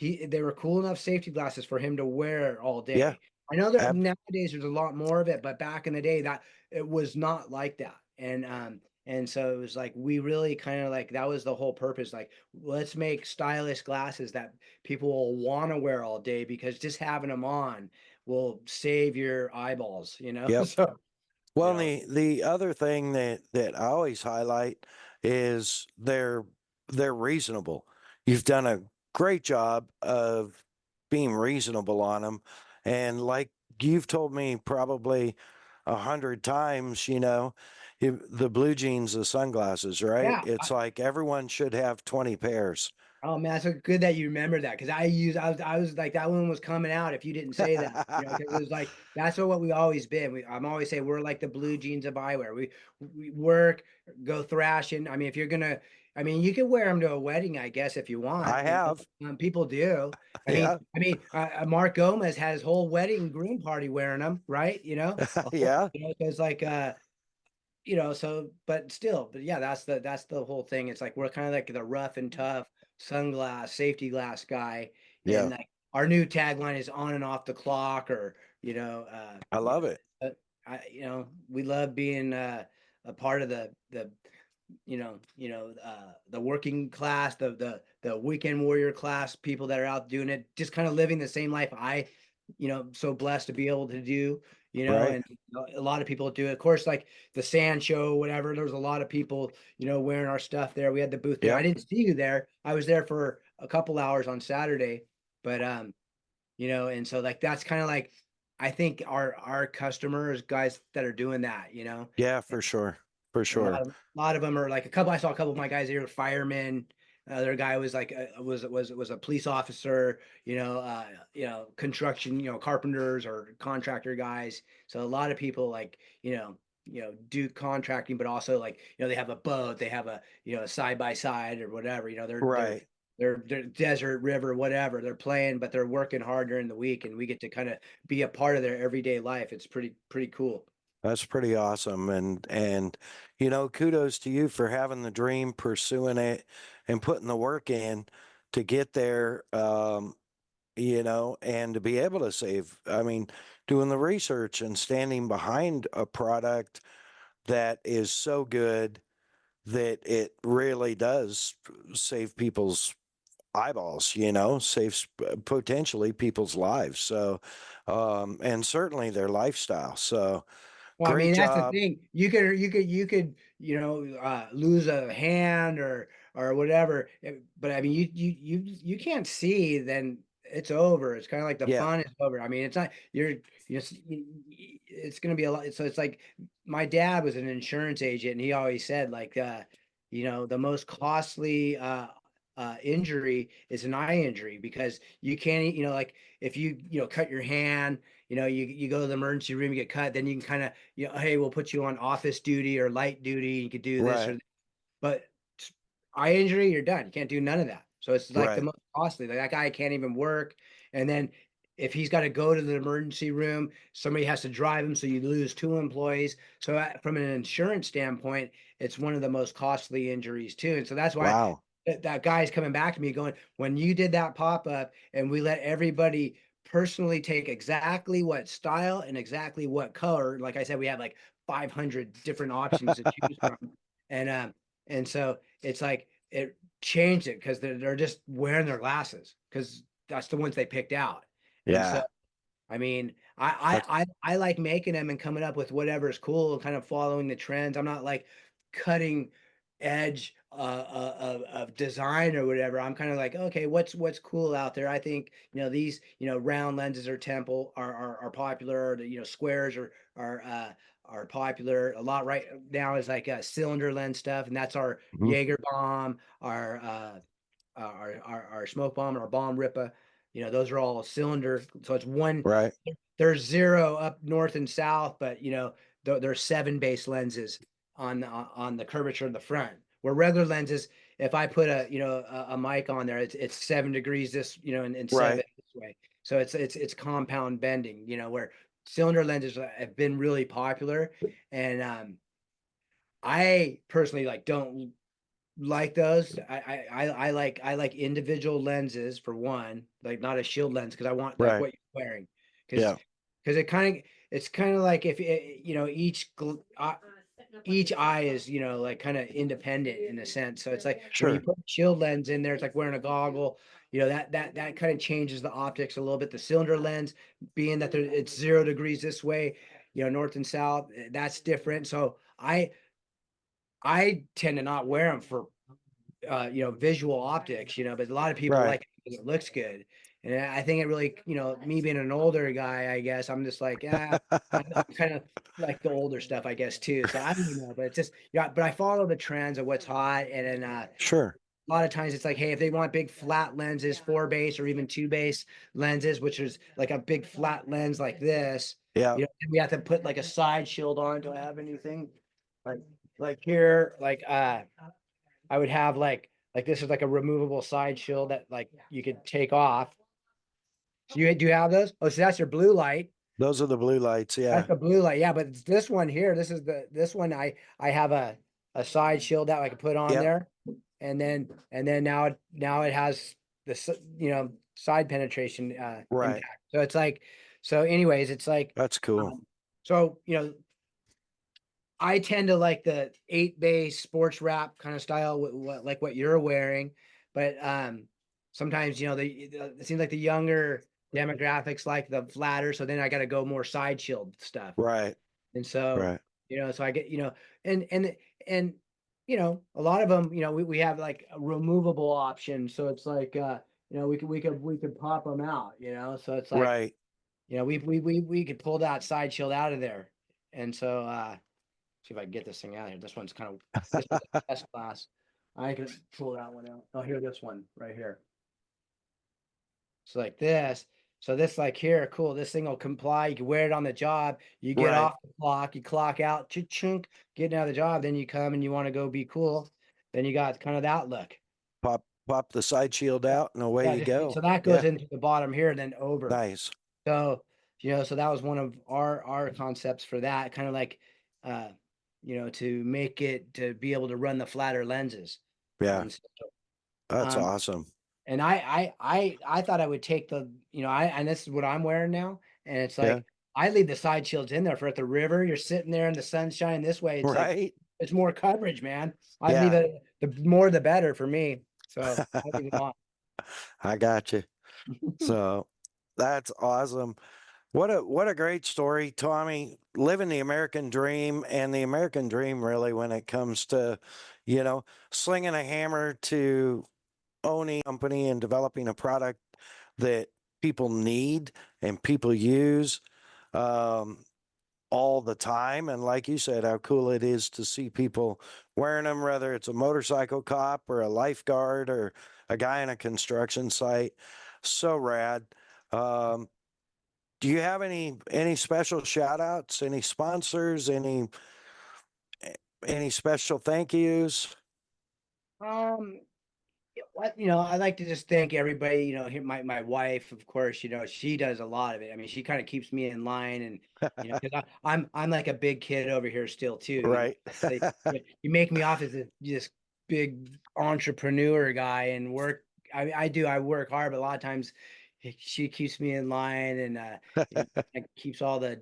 they were cool enough safety glasses for him to wear all Yeah. day. I know that Ab- nowadays there's a lot more of it, but back in the day that it was not like that. And so it was like, we really kind of like, that was the whole purpose. Like, let's make stylish glasses that people will want to wear all day, because just having them on will save your eyeballs, Yep. So, you Well, know, the other thing that I always highlight is they're reasonable. You've done a great job of being reasonable on them, and like you've told me probably 100 times, the blue jeans, the sunglasses, right? yeah. It's like everyone should have 20 pairs. Oh man, so good that you remember that, because I was like, that one was coming out if you didn't say that, because it was like, that's what we always been. I'm always say we're like the blue jeans of eyewear. We work, go thrashing. I mean, if you're gonna, I mean, you can wear them to a wedding, I guess, if you want. I have. People do. Yeah. Mark Gomez had his whole wedding groom party wearing them, right? Yeah. It's like so, but yeah, that's the whole thing. It's like we're kind of like the rough and tough safety glass guy, and Yeah. like our new tagline is on and off the clock, or I love it. we love being a part of the working class, the weekend warrior class, people that are out doing it, just kind of living the same life so blessed to be able to do, Right. and a lot of people do it. Of course, like the sand show, whatever, there was a lot of people, wearing our stuff there. We had the booth there. I Yep. didn't see you there. I was there for a couple hours on Saturday, but and so like that's kind of like, I think our customers, guys that are doing that, Yeah, for sure. For and sure. a lot of them are like, I saw a couple of my guys here, firemen. Other guy was like was a police officer, construction, carpenters or contractor guys. So a lot of people like, do contracting, but also like, they have a boat, they have a, a side by side or whatever, Right. they're desert, river, whatever they're playing, but they're working hard during the week, and we get to kind of be a part of their everyday life. It's pretty cool. That's pretty awesome. And you know, kudos to you for having the dream, pursuing it, and putting the work in to get there. You know, and to be able to save, I mean, doing the research and standing behind a product that is so good that it really does save people's eyeballs, you know, saves potentially people's lives. So, and certainly their lifestyle. So, Well, I great mean, that's the job. thing. You could, lose a hand or whatever. But I mean, you can't see, then it's over. It's kind of like the Yeah. fun is over. I mean, it's not it's going to be a lot. So it's like my dad was an insurance agent, and he always said like, the most costly injury is an eye injury, because you can't, like if you cut your hand, you go to the emergency room, you get cut, then you can kind of, hey, we'll put you on office duty or light duty. You could do this Right. or, but eye injury, you're done. You can't do none of that. So it's like the Right. most costly. Like that guy can't even work. And then if he's got to go to the emergency room, somebody has to drive him. So you lose 2 employees. So from an insurance standpoint, it's one of the most costly injuries too. And so that's why Wow. that guy's coming back to me going, when you did that pop up and we let everybody personally take exactly what style and exactly what color, like I said, we have like 500 different options to choose from. And so it's like it changed it, because they're just wearing their glasses because that's the ones they picked out. And so Yeah. I mean, That's I like making them and coming up with whatever's cool, kind of following the trends. I'm not like cutting edge of design or whatever. I'm kind of like, okay, what's cool out there? I think these round lenses or temple are popular. Or squares are popular. A lot right now is like cylinder lens stuff, and that's our mhm. Jaeger bomb, our smoke bomb, and our bomb Ripa. Those are all cylinder. So it's one. Right. There's 0 up north and south, but there's 7 base lenses on the curvature in the front. Where regular lenses, if I put a mic on there, it's 7 degrees this and 7 Right. this way. So it's compound bending. Where cylinder lenses have been really popular, and I personally don't like those. I like individual lenses for one, like not a shield lens, because I want like Right. what you're wearing, because Yeah. it's kind of like if each eye is like kind of independent in a sense. So it's like when you Sure. put a shield lens in there, it's like wearing a goggle. That kind of changes the optics a little bit. The cylinder lens, being that it's 0 degrees this way, north and south, that's different. So I tend to not wear them for visual optics, but a lot of people Right. like it because it looks good. And I think it really, me being an older guy, I guess I'm just like, I'm kind of like the older stuff, I guess, too. So I don't even know, but it's just, but I follow the trends of what's hot. And then a Sure. lot of times it's like, hey, if they want big flat lenses, 4 base or even 2 base lenses, which is like a big flat lens like this, Yeah. we have to put like a side shield on. Do I have anything like, here, I would have like this is like a removable side shield that like you could take off. So you do you have those? Oh, so that's your blue light. Those are the blue lights. That's Yeah. the blue light. Yeah, but it's this one here. This one I have a side shield that I can put on Yep. there, and then now it has the side penetration Right. impact. So it's like, so anyways, it's like That's cool. so I tend to like the 8 base sports wrap kind of style, like what you're wearing, but sometimes it seems like the younger demographics like the flatter, so then I got to go more side shield stuff, Right. and so Right. so I get and a lot of them we have like a removable option, so it's like we could pop them out, so it's like Right. we could pull that side shield out of there, and so see if I can get this thing out of here. This one's kind of this is a test class. I can pull that one out. Oh, here, this one right here. So like this. So this like here, cool. This thing will comply. You can wear it on the job. You get Right. off the clock. You clock out. Chunk. Getting out of the job. Then you come and you want to go be cool. Then you got kind of that look. Pop the side shield out and away Yeah. you go. So that goes Yeah. into the bottom here, and then over. Nice. So So that was one of our concepts for that, kind of like, to make it to be able to run the flatter lenses. Yeah, And so, that's um, awesome. and I thought I would take the, and this is what I'm wearing now. And it's Yeah, like, I leave the side shields in there for at the river. You're sitting there in the sunshine this way. It's like, right. it's more coverage, man. I leave Yeah, it, the more the better for me. So I leave it on. I got you. So that's awesome. What a great story, Tommy. Living the American dream, and the American dream really when it comes to, slinging a hammer to owning a company and developing a product that people need and people use um, all the time. And like you said, how cool it is to see people wearing them, whether it's a motorcycle cop or a lifeguard or a guy in a construction site. So rad. Um, do you have any special shout outs, any sponsors, any special thank yous? Um, what I like to just thank everybody. Here, my wife, of course. She does a lot of it. I mean, she kind of keeps me in line, and because I'm like a big kid over here still too. Right. You make me off as this big entrepreneur guy and work. I work hard, but a lot of times she keeps me in line, and keeps all the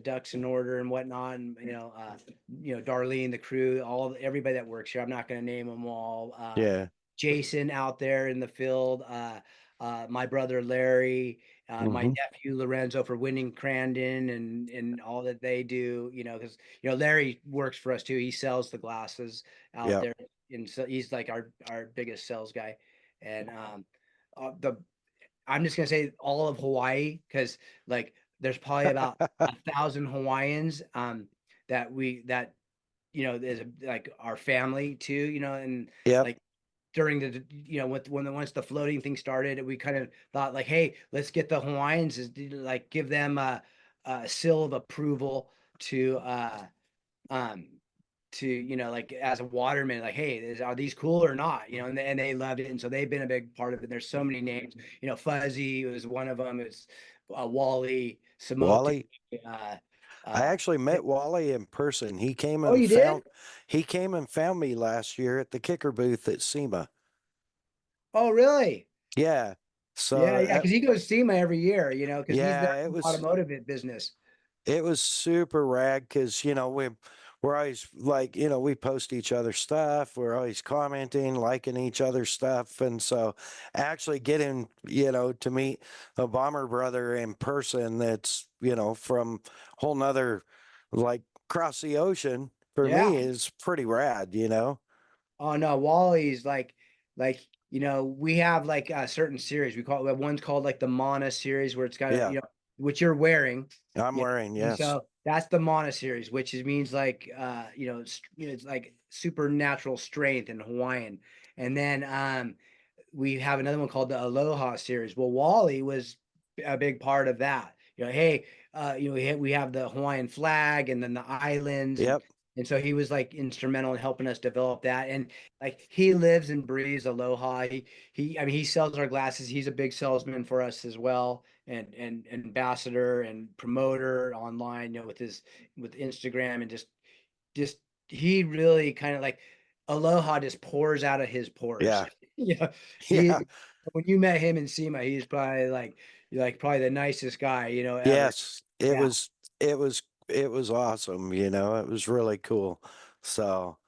ducks in order and whatnot. And Darlene, the crew, everybody that works here. I'm not going to name them all. Yeah. Jason out there in the field, my brother Larry, my Hmm. nephew Lorenzo for winning Crandon and all that they do, because Larry works for us too. He sells the glasses out Yep. there, and so he's like our biggest sales guy. And the I'm just gonna say all of Hawaii, because like there's probably about 1,000 Hawaiians that is like our family too, and Yep. like during the once the floating thing started, we kind of thought like, hey, let's get the Hawaiians, like give them a seal of approval to um like as a waterman, like, hey, are these cool or not, and they loved it, and so they've been a big part of it. There's so many names, Fuzzy was one of them. It's Wally, Samote, Wally. uh I uh actually met Wally in person. oh, you did? He came and found me last year at the kicker booth at SEMA. Oh, really? Yeah. Yeah, So yeah, because he goes to SEMA every year, because he's there yeah, in the automotive business. it was super rad because we're always like, we post each other's stuff. We're always commenting, liking each other's stuff. And so actually getting, to meet a bomber brother in person that's, from whole nother like across the ocean for Yeah. me is pretty rad. Oh no, Wally's we have like a certain series. We have one's called like the Mana series, where it's got Yeah, which you're wearing. I'm wearing, And yes. so that's the Mana series, which means like it's like supernatural strength in Hawaiian. And then we have another one called the Aloha series. Well, Wally was a big part of that. Hey, we have the Hawaiian flag and then the islands, and Yep. so he was like instrumental in helping us develop that. And like he lives and breathes Aloha. I mean, he sells our glasses. He's a big salesman for us as well, and ambassador and promoter online, with Instagram, and just he really kind of like Aloha just pours out of his pores. Yeah. Yeah, Yeah. he when you met him in SEMA, he's probably like probably the nicest guy ever. Yes. It Yeah. was, it was awesome. It was really cool. So,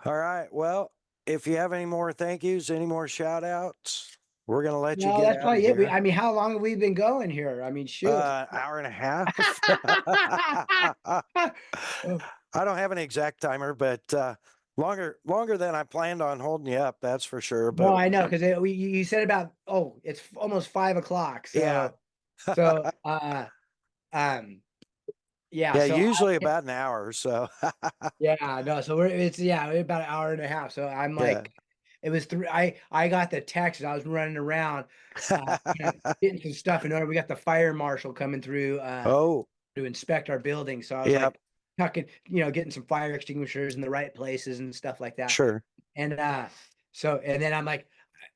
all right. Well, if you have any more thank yous, any more shout outs, we're going to let you No, get that's out of probably it. here. I mean, how long have we been going here? I mean, shoot. Hour and a half. I don't have an exact timer, but longer than I planned on holding you up. That's for sure. No, But I know, because you said about, it's almost 5 o'clock. yeah, So um yeah, yeah, so usually about an hour. So yeah, no, so we're about an hour and a half. So I'm yeah. like, it was three. I got the text. I was running around, getting some stuff in order. We got the fire marshal coming through Oh, to inspect our building. So I was yep, like, tucking, getting some fire extinguishers in the right places and stuff like that. sure. And and then I'm like,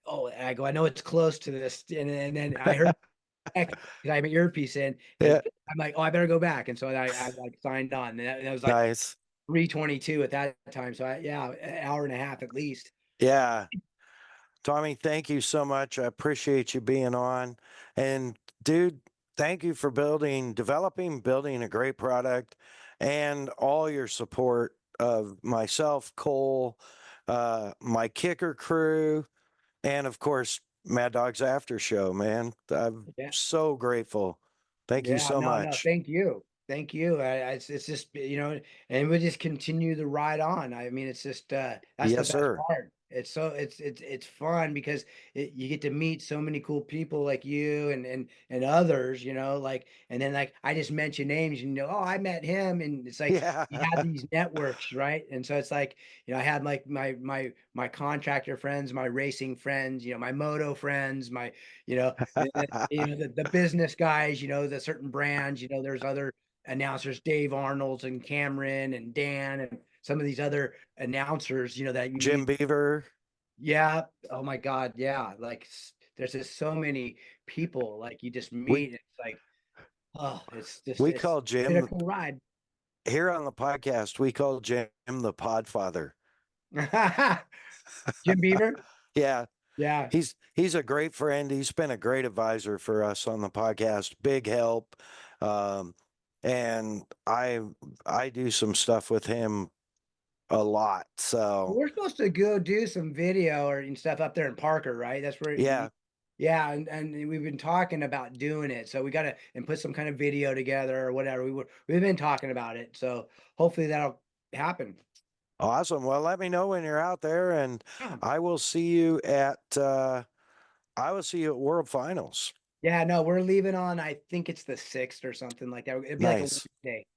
oh, and I go, I know it's close to this, and then I heard back because I have an earpiece in, and Yeah. I'm like, oh, I better go back. And so I like signed on. And that was like Nice. 3:22 at that time. So yeah, an hour and a half at least. Yeah. Tommy, thank you so much. I appreciate you being on. And dude, thank you for building a great product and all your support of myself, Cole, my kicker crew, and of course, Mad Dog's after show, man. I'm Yeah. so grateful. Thank you Yeah, so no, much. thank you. Thank you. It's just, and we just continue to ride on. I mean, it's just that's the Yes, best sir. part. It's so it's fun because you get to meet so many cool people like you and others, like, and then like I just mention names, oh, I met him, and it's like Yeah. you have these networks, right? And so it's like, I had like my contractor friends, my racing friends, my moto friends, my and then, the business guys, the certain brands, there's other announcers, Dave Arnold's and Cameron and Dan and some of these other announcers, that you Jim meet. Beaver. Yeah. Oh my God. Yeah. Like there's just so many people like you just We meet. It's like, oh, we it's call been a Jim cool ride. here on the podcast, we call Jim the Podfather. Jim Beaver. Yeah. Yeah. He's a great friend. He's been a great advisor for us on the podcast. Big help. Um, and I do some stuff with him a lot. So We're supposed to go do some video or and stuff up there in Parker, right? That's where yeah, yeah, and we've been talking about doing it. So we gotta and put some kind of video together or whatever. We've been talking about it. So hopefully that'll happen. awesome. Well, let me know when you're out there, and Yeah. I will see you at World Finals. Yeah, no, we're leaving on, I think it's the 6th or something like that. It'd be like a Nice. Wednesday.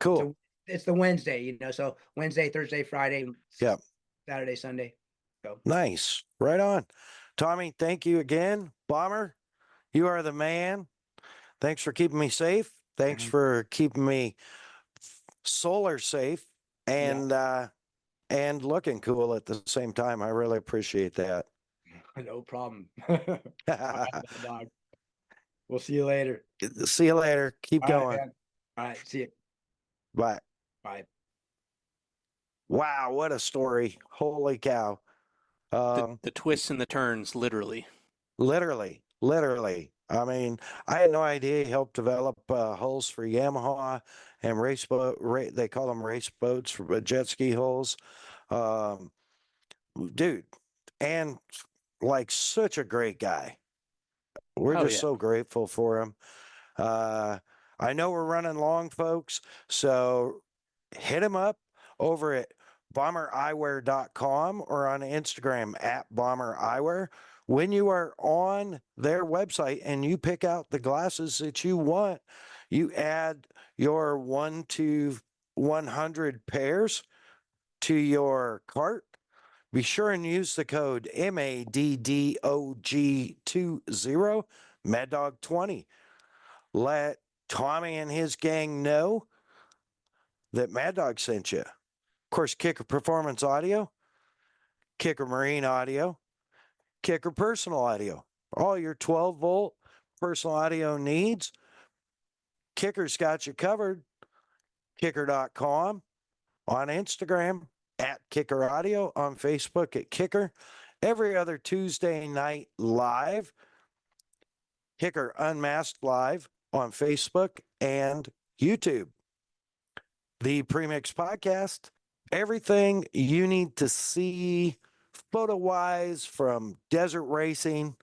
Cool. So it's the Wednesday, so Wednesday, Thursday, Friday, Yeah. Saturday, Sunday. So Nice. Right on. Tommy, thank you again. Bomber, you are the man. Thanks for keeping me safe. Thanks Mhm. for keeping me solar safe Yeah, and looking cool at the same time. I really appreciate that. no problem. All right, dog. We'll see you later. See you later. Keep All right, going. man. All right, see you. Bye. Bye. Wow, what a story. Holy cow. Um, The twists and the turns, literally. literally. I mean, I had no idea he helped develop hulls for Yamaha and race boat. They call them race boats for jet ski hulls. Um, dude, and like such a great guy. We're Oh just yeah. so grateful for him. Uh, I know we're running long, folks, so hit him up over at bombereyewear.com or on Instagram at bombereyewear. When you are on their website and you pick out the glasses that you want, you add your 1 to 100 pairs to your cart. Be sure and use the code MADDOG20, MADDOG20. Let Tommy and his gang know that Mad Dog sent you. Of course, Kicker Performance Audio, Kicker Marine Audio, Kicker Personal Audio. All your 12-volt personal audio needs, Kicker's got you covered. Kicker.com, on Instagram at Kicker Audio, on Facebook at Kicker. Every other Tuesday night live, Kicker Unmasked Live on Facebook and YouTube. The Premix Podcast, everything you need to see photo wise from desert racing.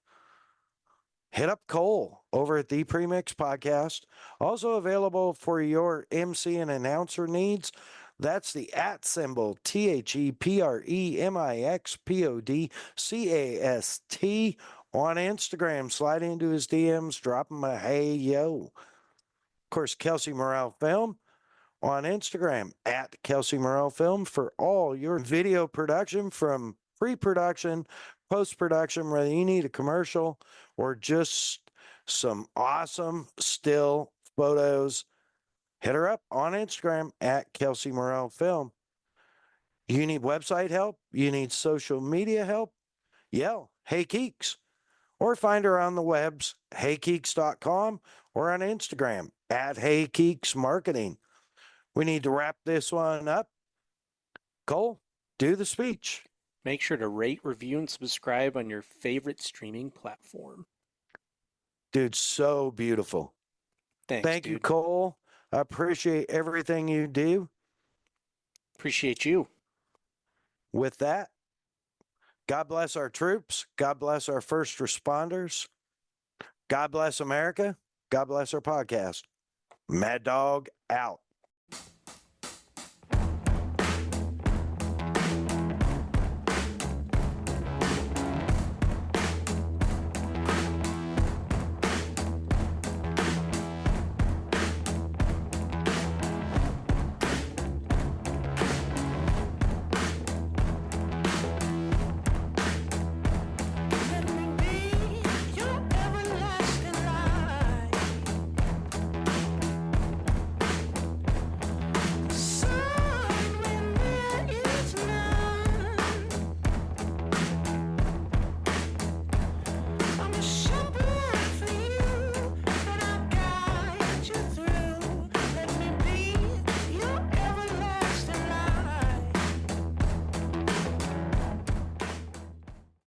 Hit up Cole over at the Premix Podcast. Also available for your MC and announcer needs. That's the @ symbol ThePremixPodcast on Instagram. Slide into his DMs, drop him a hey yo. Of course, Kelsey Morrell Film on Instagram at Kelsey Morrell Film for all your video production, from pre-production, post-production, whether you need a commercial or just some awesome still photos. Hit her up on Instagram at Kelsey Morrell Film. You need website help? You need social media help? Yell, hey Keeks. or find her on the webs, heykeeks.com, or on Instagram at heykeeksmarketing. We need to wrap this one up. Cole, do the speech. Make sure to rate, review, and subscribe on your favorite streaming platform. Dude, so beautiful. Thanks, Thank dude. you, Cole. I appreciate everything you do. Appreciate you. With that, God bless our troops. God bless our first responders. God bless America. God bless our podcast. Mad Dog out.